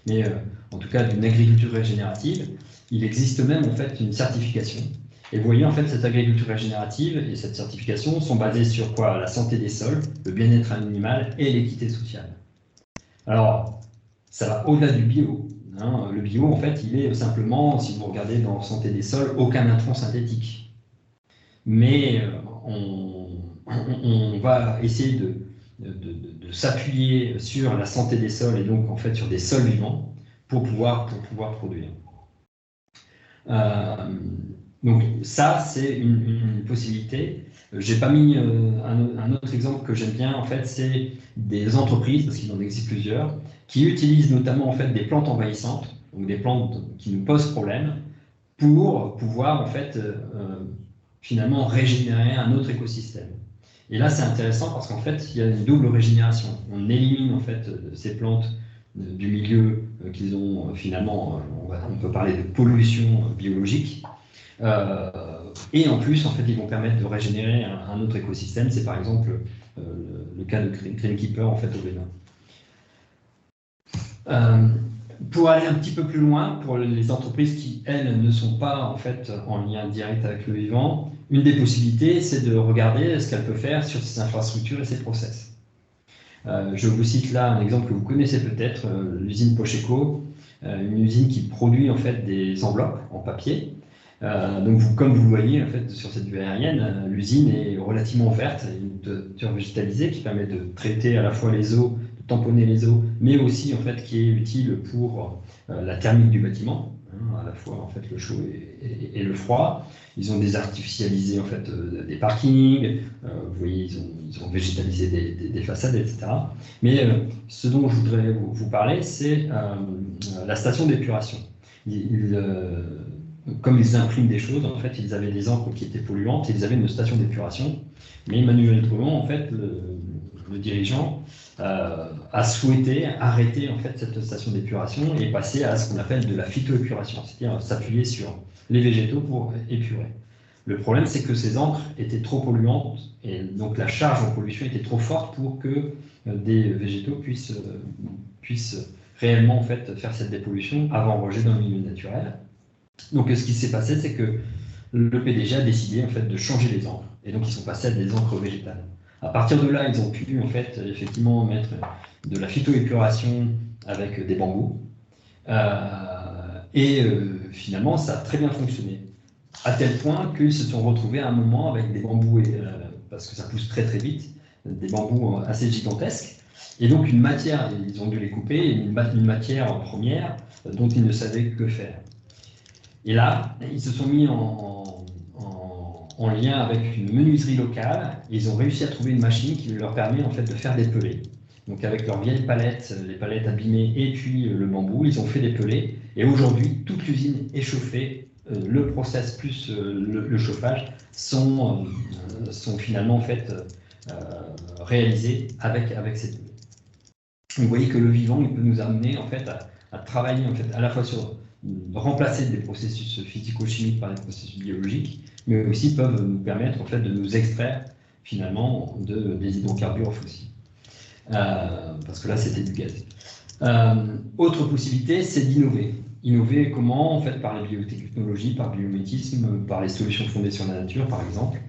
Mais en tout cas, d'une agriculture régénérative, il existe même en fait une certification. Et vous voyez, en fait, cette agriculture régénérative et cette certification sont basées sur quoi? La santé des sols, le bien-être animal et l'équité sociale. Alors, ça va au-delà du bio. Hein. Le bio, en fait, il est simplement, si vous regardez dans santé des sols, aucun intrant synthétique. Mais on va essayer de s'appuyer sur la santé des sols et donc, en fait, sur des sols vivants pour pouvoir produire. Donc ça, c'est une possibilité. J'ai pas mis un autre exemple que j'aime bien, en fait, c'est des entreprises, parce qu'il en existe plusieurs, qui utilisent notamment en fait des plantes envahissantes, donc des plantes qui nous posent problème, pour pouvoir en fait finalement régénérer un autre écosystème. Et là, c'est intéressant parce qu'en fait, il y a une double régénération. On élimine en fait ces plantes du milieu qu'ils ont finalement, on peut parler de pollution biologique. Et en plus, en fait, ils vont permettre de régénérer un autre écosystème. C'est par exemple le cas de Greenkeeper en fait au Bénin. Pour aller un petit peu plus loin, pour les entreprises qui, elles, ne sont pas en fait en lien direct avec le vivant, une des possibilités, c'est de regarder ce qu'elle peut faire sur ses infrastructures et ses process. Je vous cite là un exemple que vous connaissez peut-être, l'usine Pocheco, une usine qui produit en fait des enveloppes en papier. Donc, comme vous le voyez en fait, sur cette vue aérienne, l'usine est relativement verte, une toiture végétalisée qui permet de traiter à la fois les eaux, de tamponner les eaux, mais aussi en fait, qui est utile pour la thermique du bâtiment, hein, à la fois en fait, le chaud et le froid. Ils ont désartificialisé en fait, des parkings, vous voyez, ils ont végétalisé des façades, etc. Mais ce dont je voudrais vous parler, c'est la station d'épuration. Comme ils impriment des choses, en fait, ils avaient des encres qui étaient polluantes et ils avaient une station d'épuration. Mais Emmanuel Trollon, en fait, le dirigeant, a souhaité arrêter en fait, cette station d'épuration et passer à ce qu'on appelle de la phytoépuration, c'est-à-dire s'appuyer sur les végétaux pour épurer. Le problème, c'est que ces encres étaient trop polluantes et donc la charge en pollution était trop forte pour que des végétaux puissent réellement en fait, faire cette dépollution avant rejet dans le milieu naturel. Donc, ce qui s'est passé, c'est que le PDG a décidé en fait, de changer les encres. Et donc, ils sont passés à des encres végétales. À partir de là, ils ont pu en fait, effectivement mettre de la phytoépuration avec des bambous. Finalement, ça a très bien fonctionné. À tel point qu'ils se sont retrouvés à un moment avec des bambous, parce que ça pousse très très vite, des bambous assez gigantesques. Et donc, une matière, ils ont dû les couper, une matière première dont ils ne savaient que faire. Et là, ils se sont mis en lien avec une menuiserie locale et ils ont réussi à trouver une machine qui leur permet en fait de faire des pelets. Donc avec leurs vieilles palettes, les palettes abîmées et puis le bambou, ils ont fait des pelets. Et aujourd'hui, toute l'usine est chauffée. Le process plus le chauffage sont finalement en fait réalisés avec ces pelets. Vous voyez que le vivant, il peut nous amener en fait à travailler en fait à la fois sur remplacer des processus physico-chimiques par des processus biologiques, mais aussi peuvent nous permettre en fait, de nous extraire finalement des hydrocarbures fossiles. Parce que là, c'était du gaz. Autre possibilité, c'est d'innover. Innover comment? En fait, par les biotechnologies, par le biomimétisme, par les solutions fondées sur la nature, par exemple.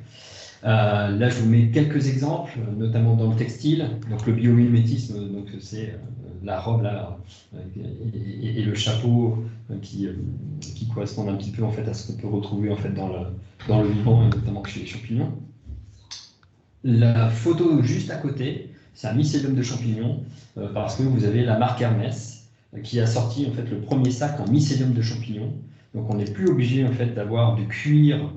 Là, je vous mets quelques exemples, notamment dans le textile. Donc, le biomimétisme, c'est la robe là, et le chapeau qui correspondent un petit peu en fait, à ce qu'on peut retrouver en fait, dans le vivant, et notamment chez les champignons. La photo juste à côté, c'est un mycélium de champignons, parce que vous avez la marque Hermès qui a sorti en fait, le premier sac en mycélium de champignons. Donc, on n'est plus obligé en fait, d'avoir du cuir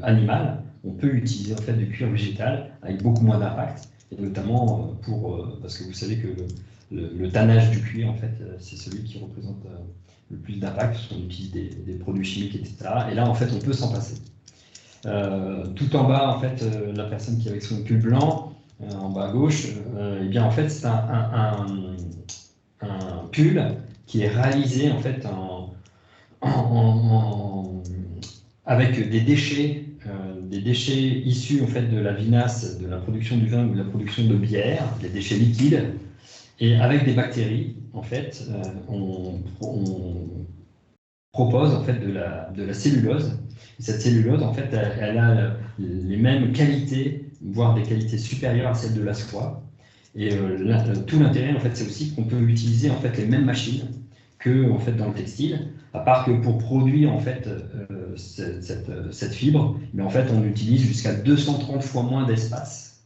animal. On peut utiliser en fait, du cuir végétal avec beaucoup moins d'impact. Et notamment parce que vous savez que le tannage du cuir, en fait, c'est celui qui représente le plus d'impact, parce qu'on utilise des produits chimiques, etc. Et là, en fait, on peut s'en passer. Tout en bas, en fait, la personne qui est avec son pull blanc, en bas à gauche, eh bien, en fait, c'est un pull qui est réalisé, en fait, avec des déchets issus, en fait, de la vinasse, de la production du vin ou de la production de bière, des déchets liquides, et avec des bactéries, en fait, on propose, en fait, de la cellulose. Et cette cellulose, en fait, elle a les mêmes qualités, voire des qualités supérieures à celles de la soie. Et tout l'intérêt, en fait, c'est aussi qu'on peut utiliser, en fait, les mêmes machines que, en fait, dans le textile, à part que pour produire, en fait, cette fibre, mais en fait, on utilise jusqu'à 230 fois moins d'espace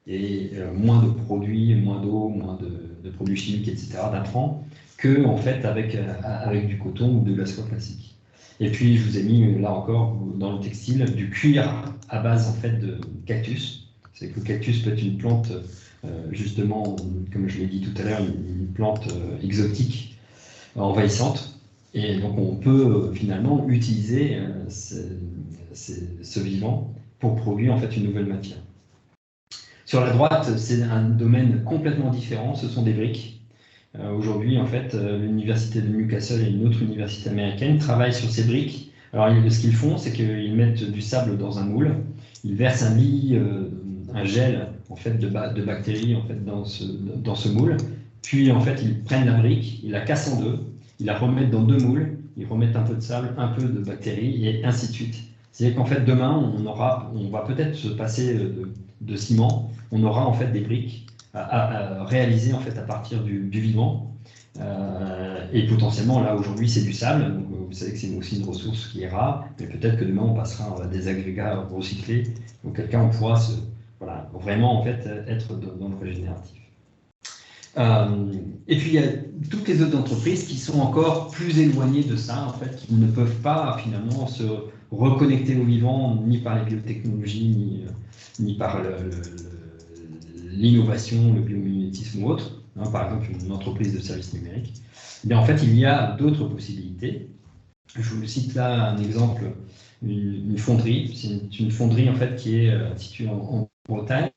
et moins de produits, moins d'eau, moins de produits chimiques, etc., d'intrants, que, en fait, avec du coton ou de la soie classique. Et puis, je vous ai mis, là encore, dans le textile, du cuir à base, en fait, de cactus. C'est que le cactus peut être une plante, justement, comme je l'ai dit tout à l'heure, une plante exotique, envahissante. Et donc, on peut finalement utiliser ce vivant pour produire, en fait, une nouvelle matière. Sur la droite, c'est un domaine complètement différent, ce sont des briques. Aujourd'hui, en fait, l'université de Newcastle et une autre université américaine travaillent sur ces briques. Alors, ce qu'ils font, c'est qu'ils mettent du sable dans un moule, ils versent un gel, en fait, de bactéries, en fait, dans ce moule, puis, en fait, ils prennent la brique, ils la cassent en deux, ils la remettent dans deux moules, ils remettent un peu de sable, un peu de bactéries, et ainsi de suite. C'est-à-dire qu'en fait, demain, on va peut-être se passer de ciment, on aura, en fait, des briques à réaliser, en fait, à partir du vivant. Et potentiellement, là, aujourd'hui, c'est du sable. Donc, vous savez que c'est aussi une ressource qui est rare. Mais peut-être que demain, on passera à des agrégats recyclés. Auquel cas, on pourra vraiment, en fait, être dans le régénératif. Et puis, il y a toutes les autres entreprises qui sont encore plus éloignées de ça, en fait, qui ne peuvent pas, finalement, se reconnecter au vivant, ni par les biotechnologies, ni par l'innovation, le biomimétisme ou autre, par exemple une entreprise de services numériques. Mais en fait, il y a d'autres possibilités. Je vous cite là un exemple, une fonderie. C'est une fonderie, en fait, qui est située en Bretagne.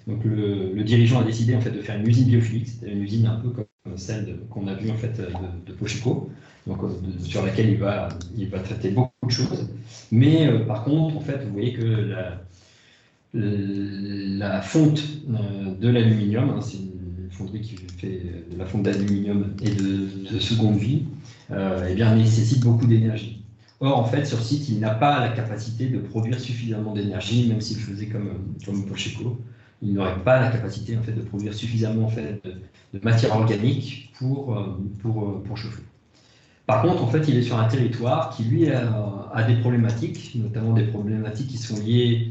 Donc, le dirigeant a décidé, en fait, de faire une usine biophilique. C'était une usine un peu comme celle qu'on a vue, en fait, de Pocheco, donc, sur laquelle il va traiter beaucoup de choses. Mais par contre, en fait, vous voyez que la fonte de l'aluminium, c'est une fonderie qui fait de la fonte d'aluminium et de seconde vie, eh bien, nécessite beaucoup d'énergie. Or, en fait, sur site, il n'a pas la capacité de produire suffisamment d'énergie, même s'il faisait comme Pocheco. Il n'aurait pas la capacité, en fait, de produire suffisamment, en fait, de matière organique pour chauffer. Par contre, en fait, il est sur un territoire qui, lui, a des problématiques, notamment des problématiques qui sont liées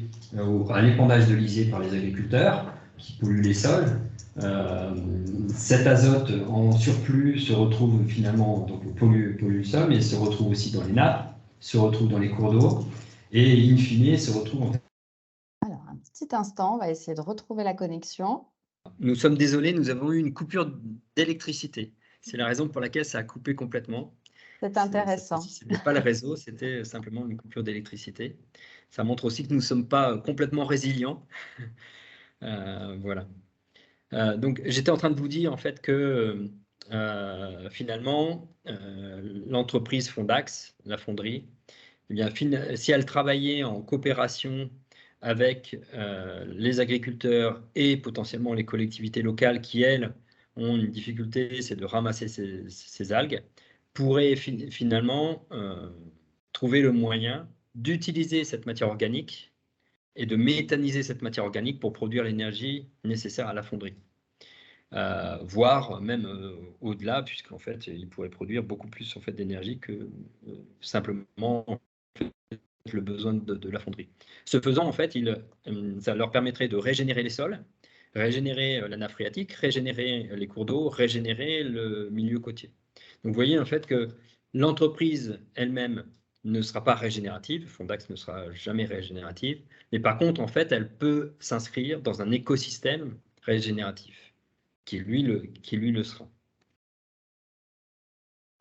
à l'épandage de lisier par les agriculteurs, qui polluent les sols. Cet azote en surplus se retrouve finalement, donc pollue le sol, mais se retrouve aussi dans les nappes, se retrouve dans les cours d'eau, et in fine, se retrouve en fait. Alors, un petit instant, on va essayer de retrouver la connexion. Nous sommes désolés, nous avons eu une coupure d'électricité. C'est la raison pour laquelle ça a coupé complètement. C'est intéressant. Ce n'était pas le réseau, c'était simplement une coupure d'électricité. Ça montre aussi que nous ne sommes pas complètement résilients. Voilà. Donc, j'étais en train de vous dire en fait que finalement, l'entreprise Fondax, la fonderie, eh bien, si elle travaillait en coopération avec les agriculteurs et potentiellement les collectivités locales qui, elles, ont une difficulté, c'est de ramasser ces algues, pourrait finalement trouver le moyen d'utiliser cette matière organique et de méthaniser cette matière organique pour produire l'énergie nécessaire à la fonderie. Voire même au-delà, puisqu'en fait, ils pourraient produire beaucoup plus en fait, d'énergie que simplement en fait, le besoin de la fonderie. Ce faisant, en fait, ça leur permettrait de régénérer les sols, régénérer la nappe phréatique, régénérer les cours d'eau, régénérer le milieu côtier. Donc, vous voyez en fait que l'entreprise elle-même ne sera pas régénérative, Fondax ne sera jamais régénérative, mais par contre, en fait, elle peut s'inscrire dans un écosystème régénératif, qui lui le sera.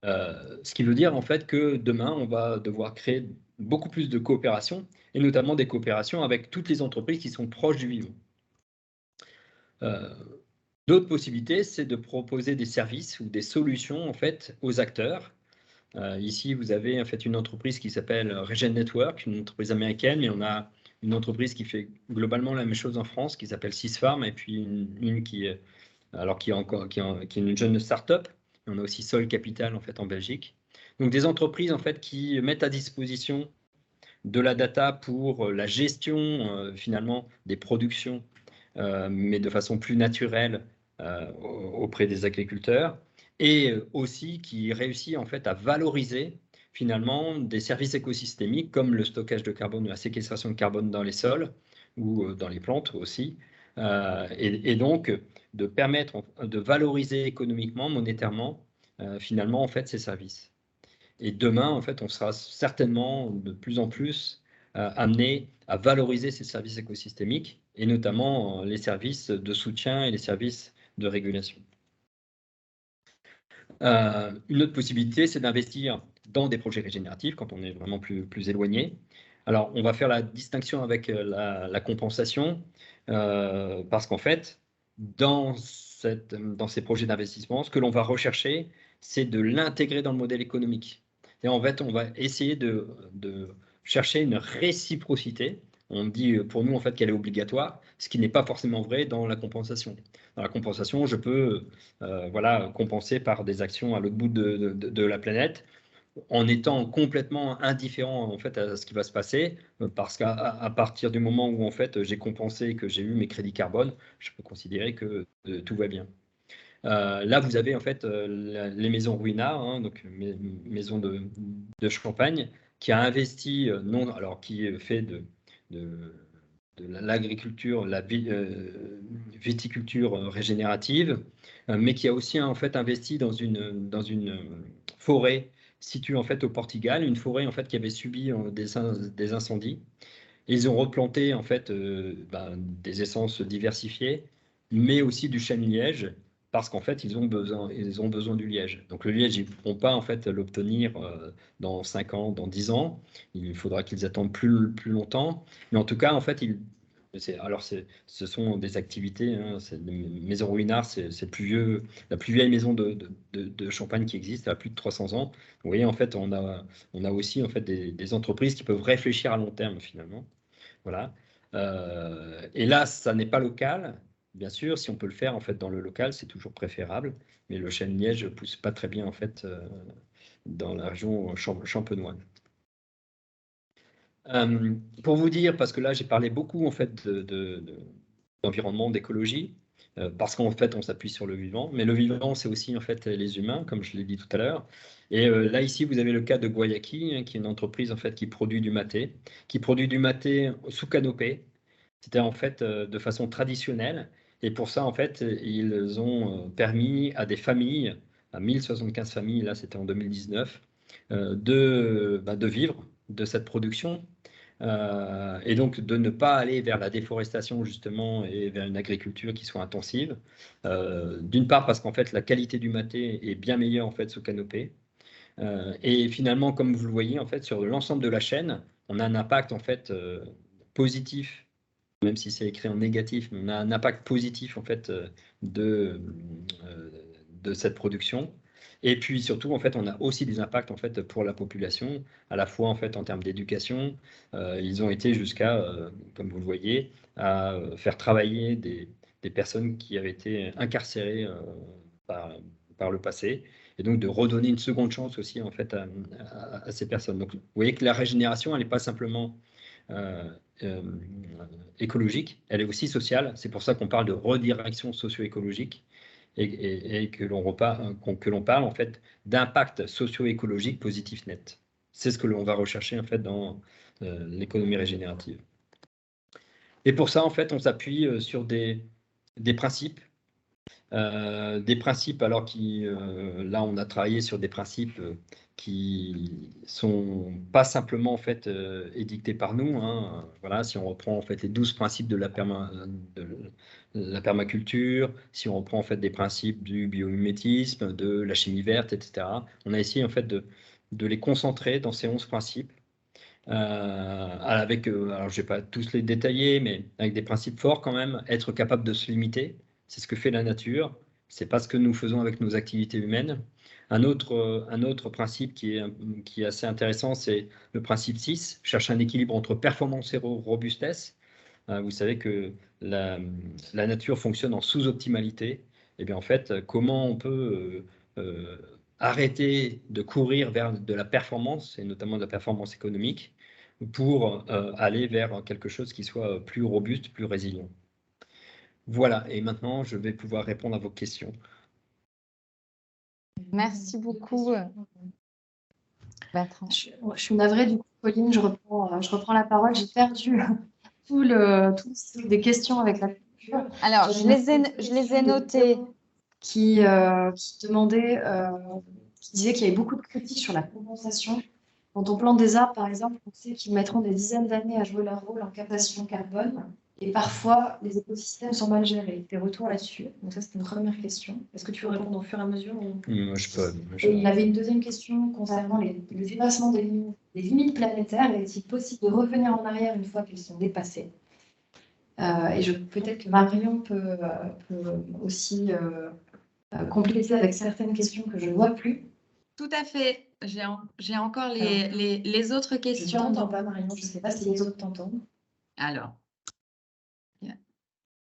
Ce qui veut dire en fait que demain, on va devoir créer beaucoup plus de coopération, et notamment des coopérations avec toutes les entreprises qui sont proches du vivant. D'autres possibilités, c'est de proposer des services ou des solutions en fait aux acteurs. Ici, vous avez en fait une entreprise qui s'appelle Regen Network, une entreprise américaine, mais on a une entreprise qui fait globalement la même chose en France, qui s'appelle Sysfarm, et puis une qui est une jeune start-up. On a aussi Sol Capital en fait en Belgique. Donc des entreprises en fait qui mettent à disposition de la data pour la gestion finalement des productions, mais de façon plus naturelle auprès des agriculteurs, et aussi qui réussit en fait à valoriser finalement des services écosystémiques comme le stockage de carbone, la séquestration de carbone dans les sols ou dans les plantes aussi, et donc de permettre de valoriser économiquement, monétairement, finalement en fait ces services. Et demain, en fait, on sera certainement de plus en plus amené à valoriser ces services écosystémiques, et notamment les services de soutien et les services de régulation. Une autre possibilité, c'est d'investir dans des projets régénératifs quand on est vraiment plus éloigné. Alors, on va faire la distinction avec la compensation, parce qu'en fait, dans ces projets d'investissement, ce que l'on va rechercher, c'est de l'intégrer dans le modèle économique. Et en fait, on va essayer de chercher une réciprocité. On dit pour nous en fait qu'elle est obligatoire, ce qui n'est pas forcément vrai dans la compensation. Dans la compensation, je peux voilà, compenser par des actions à l'autre bout de la planète, en étant complètement indifférent en fait à ce qui va se passer, parce qu'à partir du moment où en fait j'ai compensé et que j'ai eu mes crédits carbone, je peux considérer que tout va bien. Là, vous avez en fait les maisons Ruinart, hein, donc maisons de Champagne, qui a investi, alors qui fait de l'agriculture, la viticulture régénérative, mais qui a aussi en fait investi dans une forêt située en fait au Portugal, une forêt en fait qui avait subi des incendies. Et ils ont replanté en fait des essences diversifiées, mais aussi du chêne-liège, parce qu'en fait ils ont besoin du liège. Donc le liège, ils ne pourront pas en fait l'obtenir dans 5 ans, dans 10 ans. Il faudra qu'ils attendent plus longtemps. Mais en tout cas, en fait, ce sont des activités. Hein, Maison Ruinart, c'est la plus vieille maison de Champagne qui existe, elle a plus de 300 ans. Vous voyez, en fait, on a aussi en fait des entreprises qui peuvent réfléchir à long terme finalement. Voilà. Et là, ça n'est pas local. Bien sûr, si on peut le faire en fait dans le local, c'est toujours préférable. Mais le chêne-liège ne pousse pas très bien en fait dans la région champenoise. Pour vous dire, parce que là j'ai parlé beaucoup en fait d'environnement, d'écologie, parce qu'en fait on s'appuie sur le vivant, mais le vivant c'est aussi en fait les humains, comme je l'ai dit tout à l'heure. Et là ici vous avez le cas de Guayaki, hein, qui est une entreprise en fait qui produit du maté, sous canopée. C'était en fait de façon traditionnelle, et pour ça en fait ils ont permis à des familles, à 1075 familles, là c'était en 2019, de vivre de cette production, et donc de ne pas aller vers la déforestation justement et vers une agriculture qui soit intensive. D'une part parce qu'en fait la qualité du maté est bien meilleure en fait sous canopée, et finalement comme vous le voyez en fait sur l'ensemble de la chaîne, on a un impact en fait positif, même si c'est écrit en négatif, mais on a un impact positif en fait de cette production. Et puis surtout, en fait, on a aussi des impacts en fait pour la population, à la fois en fait en termes d'éducation. Ils ont été jusqu'à, comme vous le voyez, à faire travailler des personnes qui avaient été incarcérées par le passé, et donc de redonner une seconde chance aussi en fait à ces personnes. Donc, vous voyez que la régénération, elle n'est pas simplement écologique, elle est aussi sociale. C'est pour ça qu'on parle de redirection socio-écologique, et que l'on parle en fait d'impact socio-écologique positif net. C'est ce que l'on va rechercher en fait dans l'économie régénérative. Et pour ça, en fait, on s'appuie sur des principes Des principes, alors là, on a travaillé sur des principes qui sont pas simplement en fait édictés par nous. Hein. Voilà, si on reprend en fait les 12 principes de la permaculture, si on reprend en fait des principes du biomimétisme, de la chimie verte, etc. On a essayé en fait de les concentrer dans ces 11 principes. Alors je vais pas tous les détailler, mais avec des principes forts quand même, être capable de se limiter, c'est ce que fait la nature, c'est pas ce que nous faisons avec nos activités humaines. Un autre principe qui est assez intéressant, c'est le principe 6, chercher un équilibre entre performance et robustesse. Vous savez que la nature fonctionne en sous-optimalité. Et bien en fait, comment on peut arrêter de courir vers de la performance, et notamment de la performance économique, pour aller vers quelque chose qui soit plus robuste, plus résilient. Voilà, et maintenant, je vais pouvoir répondre à vos questions. Merci beaucoup, Bertrand. Je suis navrée, du coup, Pauline, je reprends la parole. J'ai perdu tous des questions avec la culture. Alors, je les ai notées. Qui demandait, qui disait qu'il y avait beaucoup de critiques sur la compensation. Quand on plante des arbres, par exemple, on sait qu'ils mettront des dizaines d'années à jouer leur rôle en captation carbone. Et parfois, les écosystèmes sont mal gérés. Tes retours là-dessus? Donc ça, c'était une première question. Est-ce que tu veux répondre au fur et à mesure Moi, je peux. Et il avait une deuxième question concernant le dépassement des limites planétaires. Est-il possible de revenir en arrière une fois qu'elles sont dépassées? Et peut-être que Marion peut aussi compléter avec certaines questions que je ne vois plus. Tout à fait. J'ai encore les autres questions. Je ne t'entends pas, Marion. Je ne sais pas si les autres t'entendent. Alors.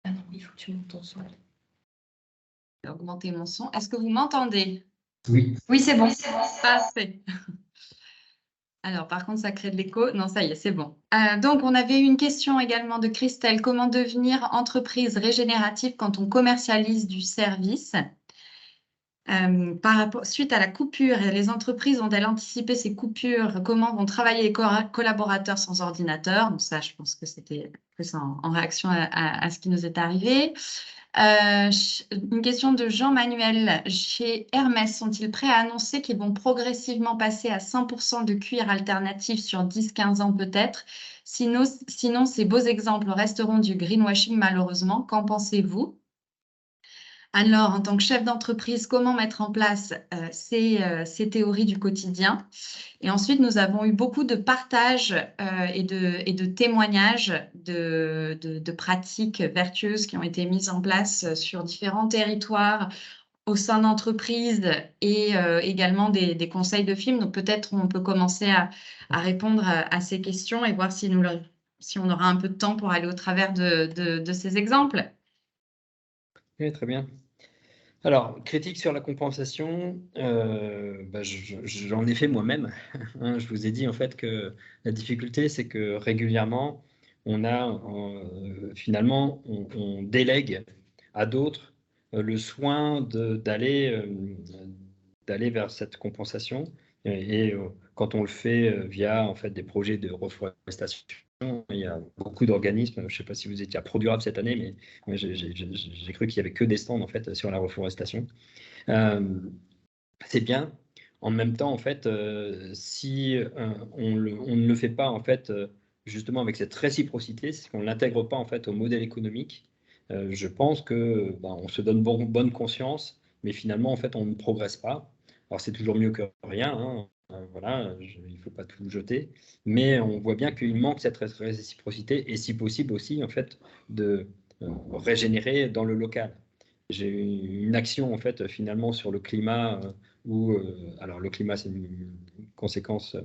Ah non, il faut que tu montes ton son. Je vais augmenter mon son. Est-ce que vous m'entendez? Oui. Oui, c'est bon. Parfait. Alors, par contre, ça crée de l'écho. Non, ça y est, c'est bon. Donc, on avait une question également de Christelle. Comment devenir entreprise régénérative quand on commercialise du service? Suite à la coupure, les entreprises ont-elles anticipé ces coupures? Comment vont travailler les collaborateurs sans ordinateur? Donc ça, je pense que c'était plus en réaction à ce qui nous est arrivé. Une question de Jean-Manuel. Chez Hermès, sont-ils prêts à annoncer qu'ils vont progressivement passer à 100% de cuir alternatif sur 10-15 ans peut-être? Sinon, ces beaux exemples resteront du greenwashing malheureusement. Qu'en pensez-vous? Alors, en tant que chef d'entreprise, comment mettre en place ces théories du quotidien? Et ensuite, nous avons eu beaucoup de partages et de témoignages de pratiques vertueuses qui ont été mises en place sur différents territoires au sein d'entreprises et également des conseils de films. Donc, peut-être on peut commencer à répondre à ces questions et voir si on aura un peu de temps pour aller au travers de ces exemples. Oui, très bien. Alors, critique sur la compensation, j'en ai fait moi-même. Je vous ai dit en fait que la difficulté, c'est que régulièrement, finalement, on délègue à d'autres le soin d'aller vers cette compensation. Et quand on le fait via en fait des projets de reforestation, il y a beaucoup d'organismes. Je ne sais pas si vous étiez à ProDurable cette année, mais j'ai cru qu'il n'y avait que des stands en fait sur la reforestation. C'est bien. En même temps, en fait, si on ne le fait pas en fait justement avec cette réciprocité, c'est qu'on ne l'intègre pas en fait au modèle économique. Je pense que on se donne bonne conscience, mais finalement en fait on ne progresse pas. Alors c'est toujours mieux que rien. Hein. Voilà, il ne faut pas tout jeter, mais on voit bien qu'il manque cette réciprocité et si possible aussi en fait de régénérer dans le local. J'ai une action en fait finalement sur le climat alors le climat c'est une conséquence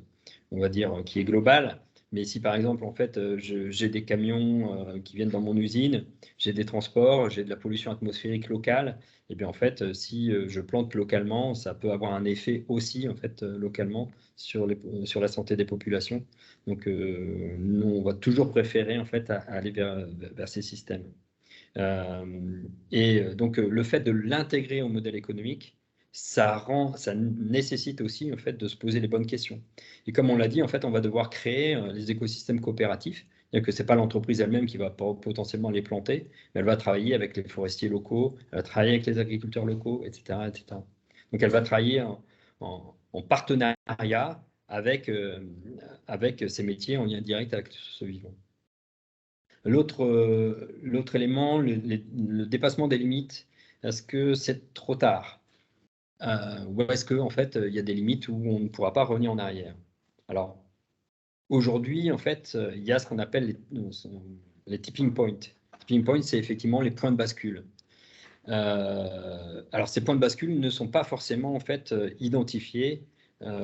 on va dire qui est globale, mais si par exemple en fait j'ai des camions qui viennent dans mon usine, j'ai des transports, j'ai de la pollution atmosphérique locale, et bien en fait si je plante localement, ça peut avoir un effet aussi en fait localement sur la santé des populations. Donc nous on va toujours préférer en fait à aller vers ces systèmes. Donc le fait de l'intégrer au modèle économique, ça nécessite aussi en fait de se poser les bonnes questions. Et comme on l'a dit, en fait, on va devoir créer les écosystèmes coopératifs C'est-à-dire que ce n'est pas l'entreprise elle-même qui va potentiellement les planter, mais elle va travailler avec les forestiers locaux, elle va travailler avec les agriculteurs locaux, etc. etc. Donc, elle va travailler en partenariat avec ces métiers en lien direct avec ce vivant. L'autre élément, le dépassement des limites, est-ce que c'est trop tard? Ou est-ce qu'en fait, il y a des limites où on ne pourra pas revenir en arrière? Alors, aujourd'hui, en fait, il y a ce qu'on appelle les tipping points. Tipping points, c'est effectivement les points de bascule. Alors, ces points de bascule ne sont pas forcément en fait identifiés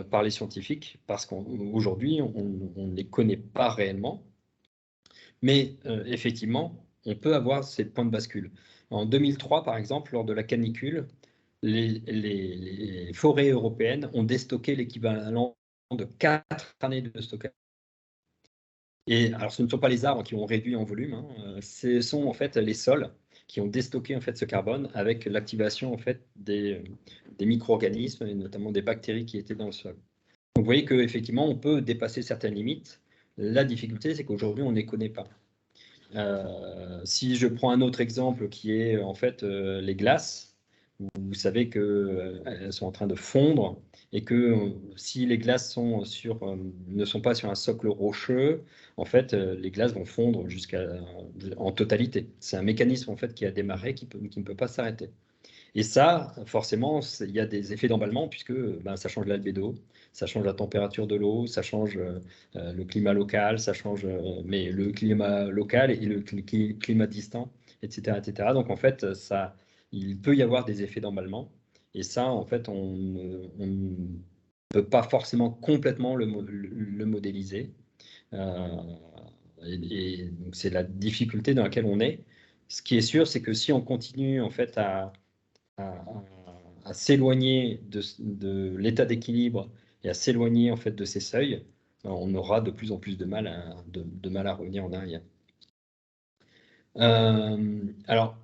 par les scientifiques parce qu'aujourd'hui, on ne les connaît pas réellement. Mais effectivement, on peut avoir ces points de bascule. En 2003, par exemple, lors de la canicule, les forêts européennes ont déstocké l'équivalent de 4 années de stockage. Et alors, ce ne sont pas les arbres qui ont réduit en volume, hein, ce sont en fait les sols qui ont déstocké en fait ce carbone avec l'activation en fait des micro-organismes et notamment des bactéries qui étaient dans le sol. Donc, vous voyez qu'effectivement, on peut dépasser certaines limites. La difficulté, c'est qu'aujourd'hui, on ne les connaît pas. Si je prends un autre exemple qui est en fait les glaces, vous savez qu'elles sont en train de fondre et que si les glaces sont ne sont pas sur un socle rocheux, en fait, les glaces vont fondre en totalité. C'est un mécanisme en fait qui a démarré qui ne peut pas s'arrêter. Et ça, forcément, il y a des effets d'emballement puisque ça change l'albédo, ça change la température de l'eau, ça change le climat local, ça change mais le climat local et le climat distant, etc., etc. Donc en fait, il peut y avoir des effets d'emballement. Et ça, en fait, on ne peut pas forcément complètement le modéliser. Et donc c'est la difficulté dans laquelle on est. Ce qui est sûr, c'est que si on continue en fait à s'éloigner de l'état d'équilibre et à s'éloigner en fait de ces seuils, on aura de plus en plus de mal à revenir en arrière. Alors,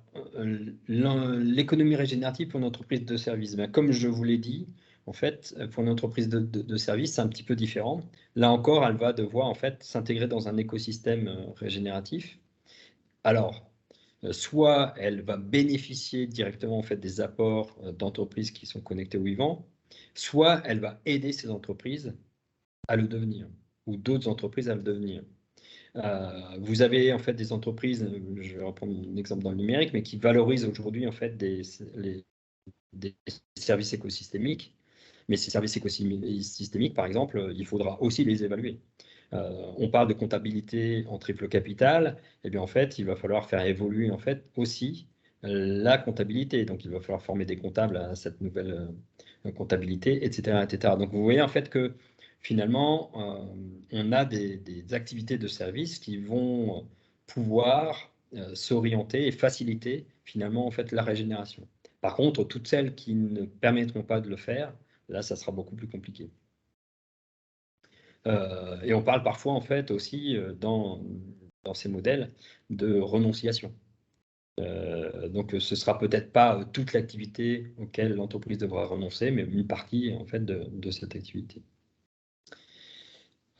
l'économie régénérative pour une entreprise de service, comme je vous l'ai dit, en fait, pour une entreprise de service, c'est un petit peu différent. Là encore, elle va devoir en fait s'intégrer dans un écosystème régénératif. Alors, soit elle va bénéficier directement en fait des apports d'entreprises qui sont connectées au vivant, soit elle va aider ces entreprises à le devenir, ou d'autres entreprises à le devenir. Vous avez en fait des entreprises, je vais reprendre un exemple dans le numérique, mais qui valorisent aujourd'hui en fait des services écosystémiques. Mais ces services écosystémiques, par exemple, il faudra aussi les évaluer. On parle de comptabilité en triple capital, et bien en fait, il va falloir faire évoluer en fait aussi la comptabilité. Donc, il va falloir former des comptables à cette nouvelle comptabilité, etc., etc. Donc, vous voyez en fait que finalement, on a des activités de service qui vont pouvoir s'orienter et faciliter finalement en fait la régénération. Par contre, toutes celles qui ne permettront pas de le faire, là, ça sera beaucoup plus compliqué. Et on parle parfois en fait aussi dans ces modèles de renonciation. Donc, ce sera peut-être pas toute l'activité auquel l'entreprise devra renoncer, mais une partie en fait de cette activité.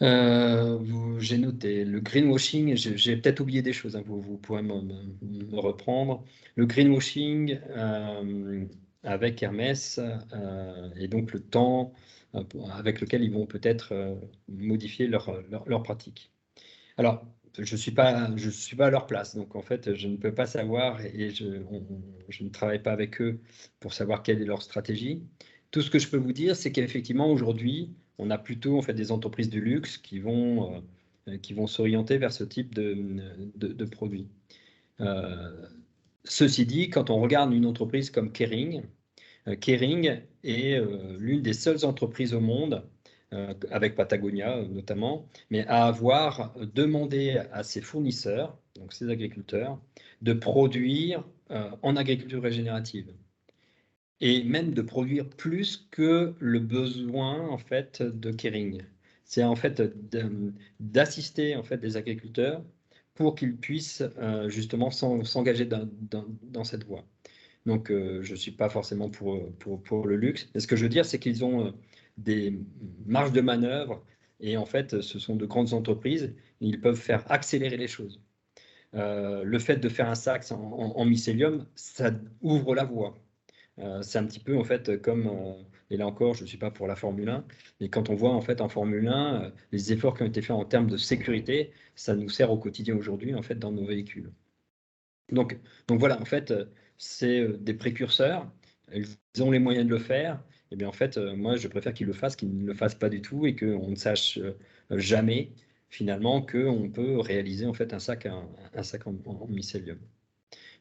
J'ai noté le greenwashing, j'ai peut-être oublié des choses, hein, vous pourrez me reprendre. Le greenwashing avec Hermès et donc le temps avec lequel ils vont peut-être modifier leur pratique. Alors, je suis pas à leur place, donc en fait, je ne peux pas savoir et je ne travaille pas avec eux pour savoir quelle est leur stratégie. Tout ce que je peux vous dire, c'est qu'effectivement, aujourd'hui, on a plutôt en fait, des entreprises de luxe qui vont s'orienter vers ce type de produits. Ceci dit, quand on regarde une entreprise comme Kering, Kering est l'une des seules entreprises au monde, avec Patagonia notamment, mais à avoir demandé à ses fournisseurs, donc ses agriculteurs, de produire en agriculture régénérative. Et même de produire plus que le besoin en fait de Kering. C'est en fait d'assister en fait des agriculteurs pour qu'ils puissent justement s'engager dans cette voie. Donc, je ne suis pas forcément pour le luxe. Mais ce que je veux dire, c'est qu'ils ont des marges de manœuvre Et en fait, ce sont de grandes entreprises, ils peuvent faire accélérer les choses. Le fait de faire un sac en mycélium, ça ouvre la voie. C'est un petit peu en fait comme, et là encore, je ne suis pas pour la Formule 1, mais quand on voit en fait en Formule 1 les efforts qui ont été faits en termes de sécurité, ça nous sert au quotidien aujourd'hui en fait dans nos véhicules. Donc voilà, en fait, c'est des précurseurs, ils ont les moyens de le faire. Et bien en fait, moi je préfère qu'ils le fassent, qu'ils ne le fassent pas du tout et qu'on ne sache jamais finalement qu'on peut réaliser en fait un sac en mycélium.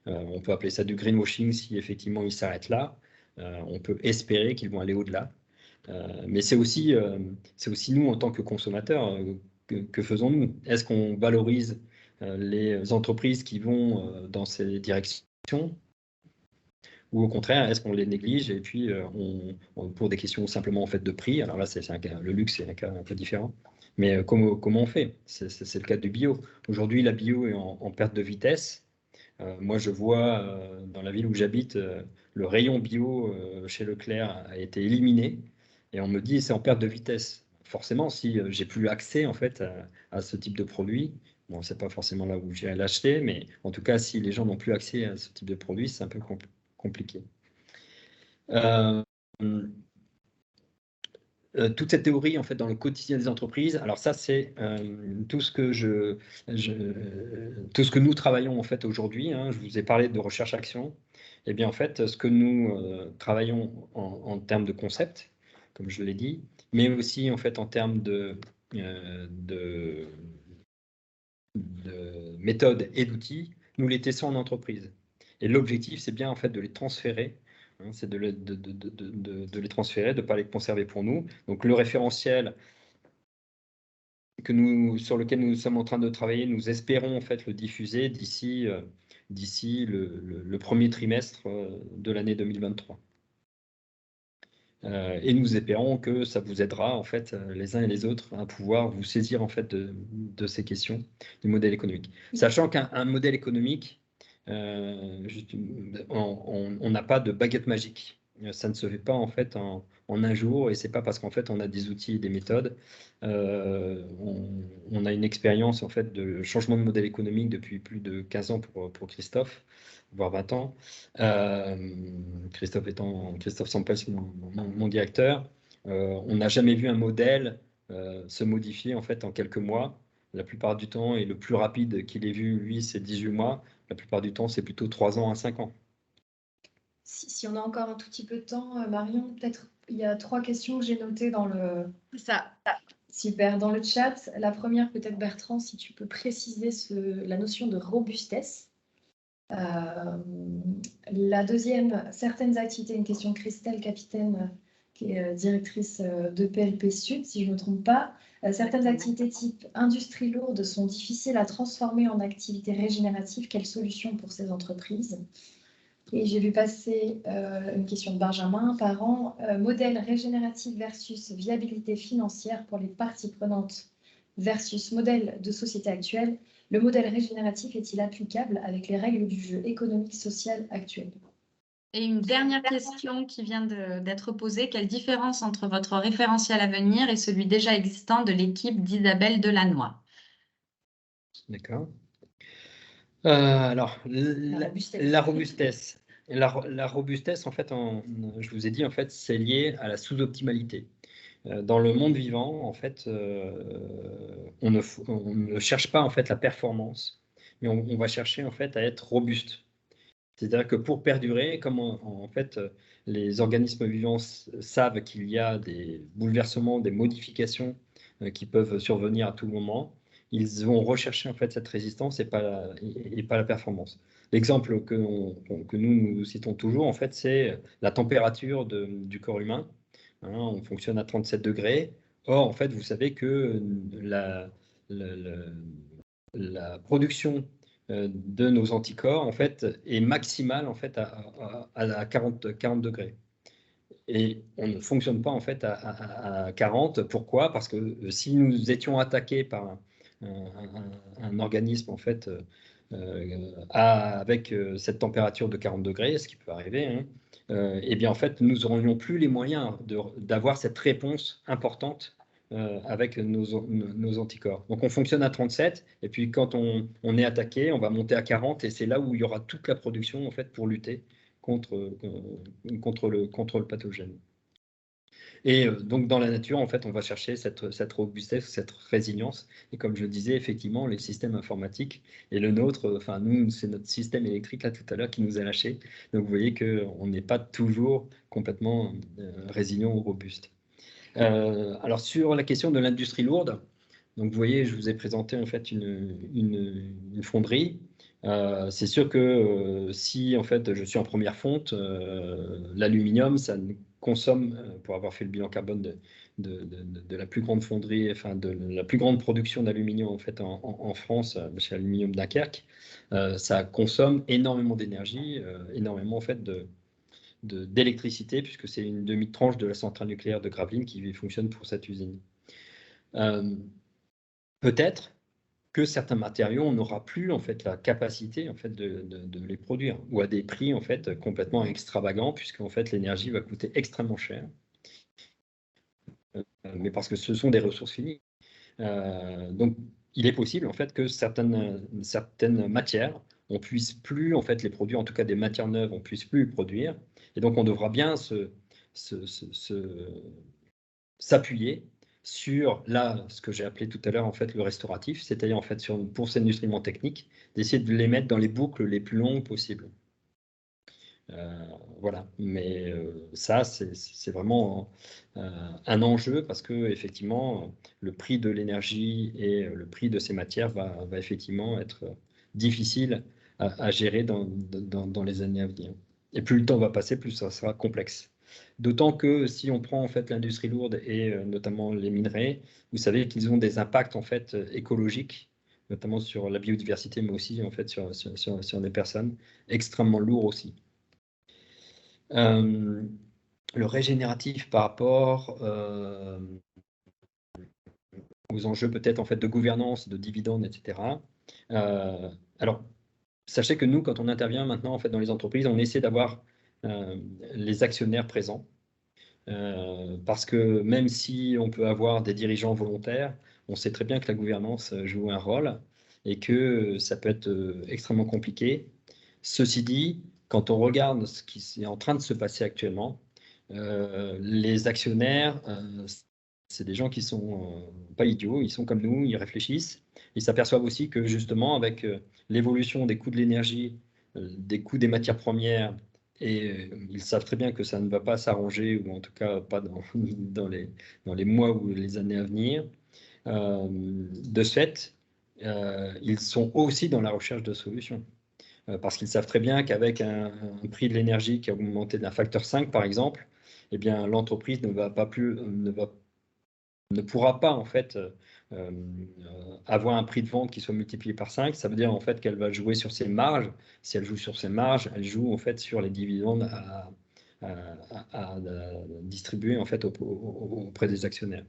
On peut appeler ça du greenwashing si effectivement ils s'arrêtent là. On peut espérer qu'ils vont aller au-delà. Mais c'est aussi nous en tant que consommateurs, que faisons-nous? Est-ce qu'on valorise les entreprises qui vont dans ces directions? Ou au contraire, est-ce qu'on les néglige et puis pour des questions simplement en fait de prix? Alors là, le luxe, c'est un cas un peu différent. Mais comment on fait? C'est le cas du bio. Aujourd'hui, la bio est en perte de vitesse. Moi, je vois dans la ville où j'habite, le rayon bio chez Leclerc a été éliminé et on me dit c'est en perte de vitesse. Forcément, si j'ai plus accès en fait à ce type de produit, bon, c'est pas forcément là où j'irai l'acheter, mais en tout cas, si les gens n'ont plus accès à ce type de produit, c'est un peu compliqué. Toute cette théorie en fait dans le quotidien des entreprises. Alors ça c'est tout ce que tout ce que nous travaillons en fait aujourd'hui. Hein, je vous ai parlé de recherche-action. Et bien en fait ce que nous travaillons en termes de concept, comme je l'ai dit, mais aussi en fait en termes de méthodes et d'outils, nous les testons en entreprise. Et l'objectif c'est bien en fait de les transférer. C'est de les transférer, de ne pas les conserver pour nous. Donc le référentiel sur lequel nous sommes en train de travailler, nous espérons en fait le diffuser d'ici le premier trimestre de l'année 2023. Et nous espérons que ça vous aidera en fait les uns et les autres à pouvoir vous saisir en fait de ces questions du modèle économique. Sachant qu'un modèle économique, on n'a pas de baguette magique. Ça ne se fait pas en fait en un jour et c'est pas parce qu'en fait on a des outils et des méthodes. On a une expérience en fait de changement de modèle économique depuis plus de 15 ans pour Christophe, voire 20 ans. Christophe Sampels, mon directeur. On n'a jamais vu un modèle se modifier en fait en quelques mois. La plupart du temps, et le plus rapide qu'il ait vu, lui, c'est 18 mois. La plupart du temps, c'est plutôt 3 ans à 5 ans. Si on a encore un tout petit peu de temps, Marion, peut-être il y a 3 questions que j'ai notées dans le... Ça. Super. Dans le chat, la première, peut-être Bertrand, si tu peux préciser la notion de robustesse. La deuxième, certaines activités, une question de Christelle Capitaine, qui est directrice de PLP Sud, si je ne me trompe pas. Certaines activités type industrie lourde sont difficiles à transformer en activités régénératives. Quelles solutions pour ces entreprises? Et j'ai vu passer une question de Benjamin, parent, modèle régénératif versus viabilité financière pour les parties prenantes versus modèle de société actuelle. Le modèle régénératif est-il applicable avec les règles du jeu économique social actuel? Et une dernière question qui vient d'être posée. Quelle différence entre votre référentiel à venir et celui déjà existant de l'équipe d'Isabelle Delannoy? D'accord. Alors, la robustesse. La robustesse, en fait, je vous ai dit, en fait, c'est lié à la sous-optimalité. Dans le monde vivant, en fait, on ne cherche pas en fait la performance, mais on va chercher en fait à être robuste. C'est-à-dire que pour perdurer, comme en fait les organismes vivants savent qu'il y a des bouleversements, des modifications qui peuvent survenir à tout moment, ils vont rechercher en fait cette résistance et pas la performance. L'exemple que nous citons toujours, en fait, c'est la température du corps humain. Hein, on fonctionne à 37 degrés. Or, en fait, vous savez que la production de nos anticorps en fait est maximale en fait à 40 degrés. Et on ne fonctionne pas en fait à 40. Pourquoi? Parce que si nous étions attaqués par un organisme en fait avec cette température de 40 degrés, ce qui peut arriver, hein, et bien en fait nous n'aurions plus les moyens d'avoir cette réponse importante avec nos anticorps. Donc on fonctionne à 37, et puis quand on est attaqué, on va monter à 40, et c'est là où il y aura toute la production en fait pour lutter contre le pathogène. Et donc dans la nature, en fait, on va chercher cette robustesse, cette résilience. Et comme je le disais, effectivement, les systèmes informatiques et le nôtre, enfin nous, c'est notre système électrique là tout à l'heure qui nous a lâchés. Donc vous voyez qu'on n'est pas toujours complètement résilient ou robuste. Alors sur la question de l'industrie lourde, donc vous voyez, je vous ai présenté en fait une fonderie. C'est sûr que si en fait je suis en première fonte, l'aluminium, ça consomme, pour avoir fait le bilan carbone de la plus grande fonderie, enfin de la plus grande production d'aluminium en fait en France, chez Aluminium Dunkerque, ça consomme énormément d'énergie, énormément en fait d'électricité, puisque c'est une demi-tranche de la centrale nucléaire de Gravelines qui fonctionne pour cette usine. Peut-être que certains matériaux, on n'aura plus en fait la capacité en fait de les produire, ou à des prix en fait complètement extravagants, puisque en fait l'énergie va coûter extrêmement cher, mais parce que ce sont des ressources finies. Donc il est possible en fait que certaines matières, on puisse plus en fait les produire, en tout cas des matières neuves, on puisse plus les produire, et donc on devra bien s'appuyer sur là, ce que j'ai appelé tout à l'heure en fait le restauratif, c'est-à-dire en fait pour ces instruments techniques, d'essayer de les mettre dans les boucles les plus longues possibles. Voilà, mais ça c'est vraiment un enjeu, parce que effectivement le prix de l'énergie et le prix de ces matières va effectivement être difficile à gérer dans les années à venir. Et plus le temps va passer, plus ça sera complexe. D'autant que si on prend en fait l'industrie lourde et notamment les minerais, vous savez qu'ils ont des impacts en fait écologiques, notamment sur la biodiversité, mais aussi en fait sur les personnes, extrêmement lourds aussi. Le régénératif par rapport aux enjeux peut-être en fait de gouvernance, de dividendes, etc. Alors, sachez que nous, quand on intervient maintenant en fait dans les entreprises, on essaie d'avoir les actionnaires présents, parce que même si on peut avoir des dirigeants volontaires, on sait très bien que la gouvernance joue un rôle et que ça peut être extrêmement compliqué. Ceci dit, quand on regarde ce qui est en train de se passer actuellement, les actionnaires, c'est des gens qui sont pas idiots, ils sont comme nous, ils réfléchissent, ils s'aperçoivent aussi que justement avec l'évolution des coûts de l'énergie, des coûts des matières premières, et ils savent très bien que ça ne va pas s'arranger, ou en tout cas pas dans les mois ou les années à venir. De ce fait, ils sont aussi dans la recherche de solutions. Parce qu'ils savent très bien qu'avec un prix de l'énergie qui a augmenté d'un facteur 5, par exemple, eh bien, l'entreprise ne pourra pas en fait avoir un prix de vente qui soit multiplié par 5. Ça veut dire en fait qu'elle va jouer sur ses marges. Si elle joue sur ses marges, elle joue en fait sur les dividendes à distribuer en fait auprès des actionnaires.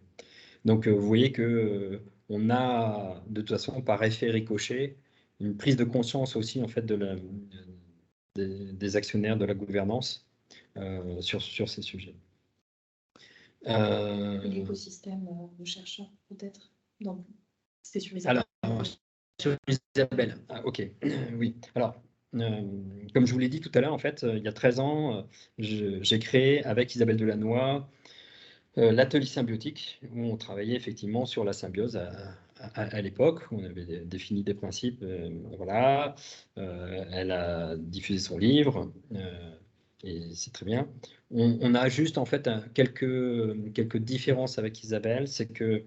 Donc vous voyez que on a de toute façon par effet ricochet une prise de conscience aussi en fait des actionnaires, de la gouvernance sur ces sujets. L'écosystème de chercheurs, peut-être. Donc, c'était sur les alors, sur Isabelle, ok, oui. Alors, comme je vous l'ai dit tout à l'heure, en fait, il y a 13 ans, j'ai créé avec Isabelle Delannoy l'atelier symbiotique, où on travaillait effectivement sur la symbiose à l'époque, où on avait défini des principes. Voilà, elle a diffusé son livre, et c'est très bien. On a juste en fait quelques différences avec Isabelle, c'est que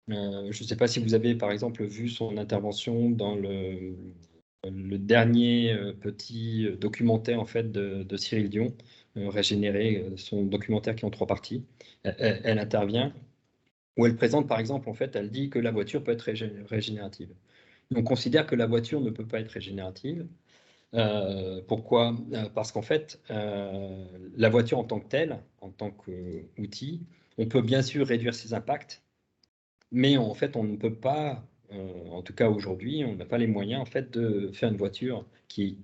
je ne sais pas si vous avez par exemple vu son intervention dans le dernier petit documentaire en fait de Cyril Dion, Régénéré, son documentaire qui est en 3 parties. Elle intervient, où elle présente par exemple, en fait, elle dit que la voiture peut être régénérative. On considère que la voiture ne peut pas être régénérative. Pourquoi? Parce qu'en fait, la voiture en tant que telle, en tant qu'outil, on peut bien sûr réduire ses impacts, mais en fait, on ne peut pas, en tout cas aujourd'hui, on n'a pas les moyens en fait de faire une voiture qui est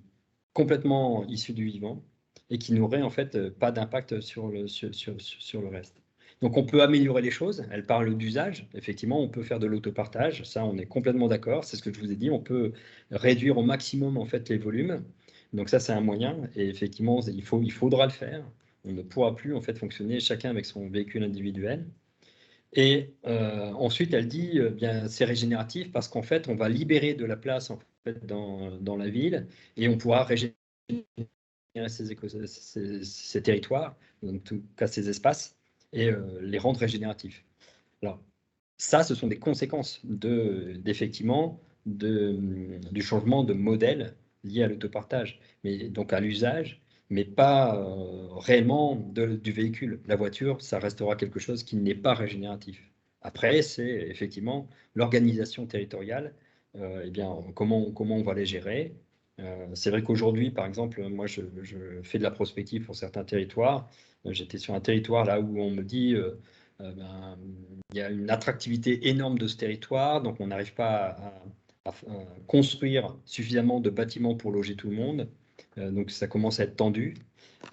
complètement issue du vivant et qui n'aurait en fait pas d'impact sur le reste. Donc, on peut améliorer les choses. Elle parle d'usage. Effectivement, on peut faire de l'autopartage. Ça, on est complètement d'accord. C'est ce que je vous ai dit. On peut réduire au maximum, en fait, les volumes. Donc, ça, c'est un moyen. Et effectivement, il faudra le faire. On ne pourra plus, en fait, fonctionner chacun avec son véhicule individuel. Et ensuite, elle dit, bien, c'est régénératif parce qu'en fait, on va libérer de la place, en fait, dans la ville et on pourra régénérer ces territoires, en tout cas ces espaces, et les rendre régénératifs. Alors, ça, ce sont des conséquences effectivement du changement de modèle lié à l'autopartage, mais donc à l'usage, mais pas réellement du véhicule. La voiture, ça restera quelque chose qui n'est pas régénératif. Après, c'est effectivement l'organisation territoriale, eh bien, comment on va les gérer. C'est vrai qu'aujourd'hui, par exemple, moi, je fais de la prospective pour certains territoires. J'étais sur un territoire là où on me dit ben, il y a une attractivité énorme de ce territoire, donc on n'arrive pas à construire suffisamment de bâtiments pour loger tout le monde. Donc ça commence à être tendu.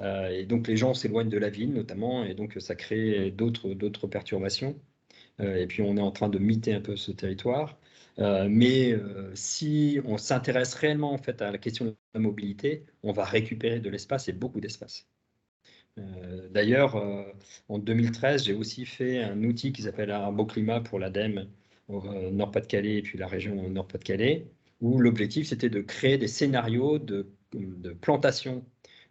Et donc les gens s'éloignent de la ville notamment, et donc ça crée d'autres perturbations. Et puis on est en train de miter un peu ce territoire. Mais si on s'intéresse réellement en fait à la question de la mobilité, on va récupérer de l'espace et beaucoup d'espace. D'ailleurs, en 2013, j'ai aussi fait un outil qui s'appelle Arboclimat pour l'ADEME au Nord-Pas-de-Calais et puis la région Nord-Pas-de-Calais, où l'objectif c'était de créer des scénarios de plantation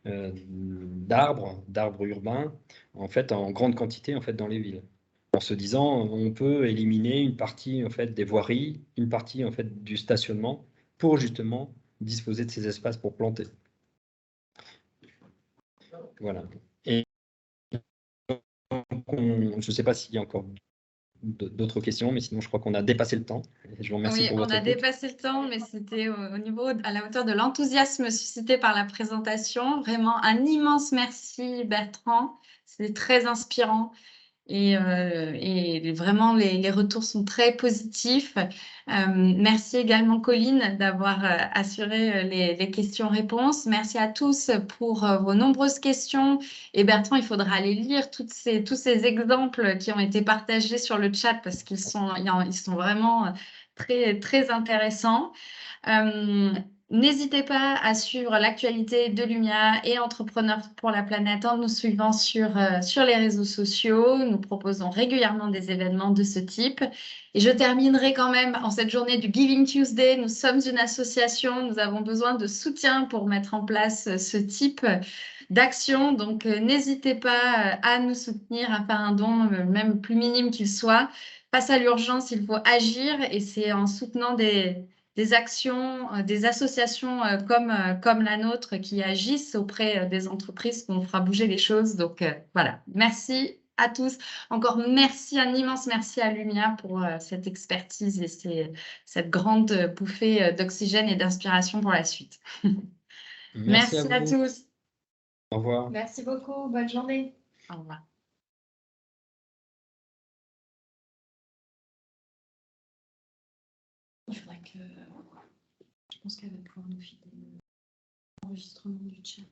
d'arbres urbains, en fait, en grande quantité en fait, dans les villes. En se disant, on peut éliminer une partie en fait, des voiries, une partie en fait, du stationnement, pour justement disposer de ces espaces pour planter. Voilà. Et je ne sais pas s'il y a encore d'autres questions, mais sinon, je crois qu'on a dépassé le temps. Je vous remercie Oui, pour on votre a écoute. dépassé le temps, mais c'était au niveau, à la hauteur de l'enthousiasme suscité par la présentation. Vraiment un immense merci, Bertrand. C'était très inspirant. Et vraiment, les retours sont très positifs. Merci également, Colline, d'avoir assuré les questions-réponses. Merci à tous pour vos nombreuses questions. Et Bertrand, il faudra aller lire tous ces exemples qui ont été partagés sur le chat parce qu'ils sont vraiment très, très intéressants. N'hésitez pas à suivre l'actualité de Lumia et Entrepreneurs pour la planète en nous suivant sur les réseaux sociaux. Nous proposons régulièrement des événements de ce type. Et je terminerai quand même en cette journée du Giving Tuesday. Nous sommes une association, nous avons besoin de soutien pour mettre en place ce type d'action. Donc, n'hésitez pas à nous soutenir, à faire un don, même plus minime qu'il soit. Face à l'urgence, il faut agir et c'est en soutenant des actions, des associations comme la nôtre qui agissent auprès des entreprises qu'on fera bouger les choses. Donc voilà, merci à tous. Encore merci, un immense merci à Lumia pour cette expertise et cette grande bouffée d'oxygène et d'inspiration pour la suite. Merci Merci à à vous. tous. Au revoir. Merci beaucoup. Bonne journée. Au revoir. Il faudrait que... Je pense qu'elle va pouvoir nous filer l'enregistrement du chat.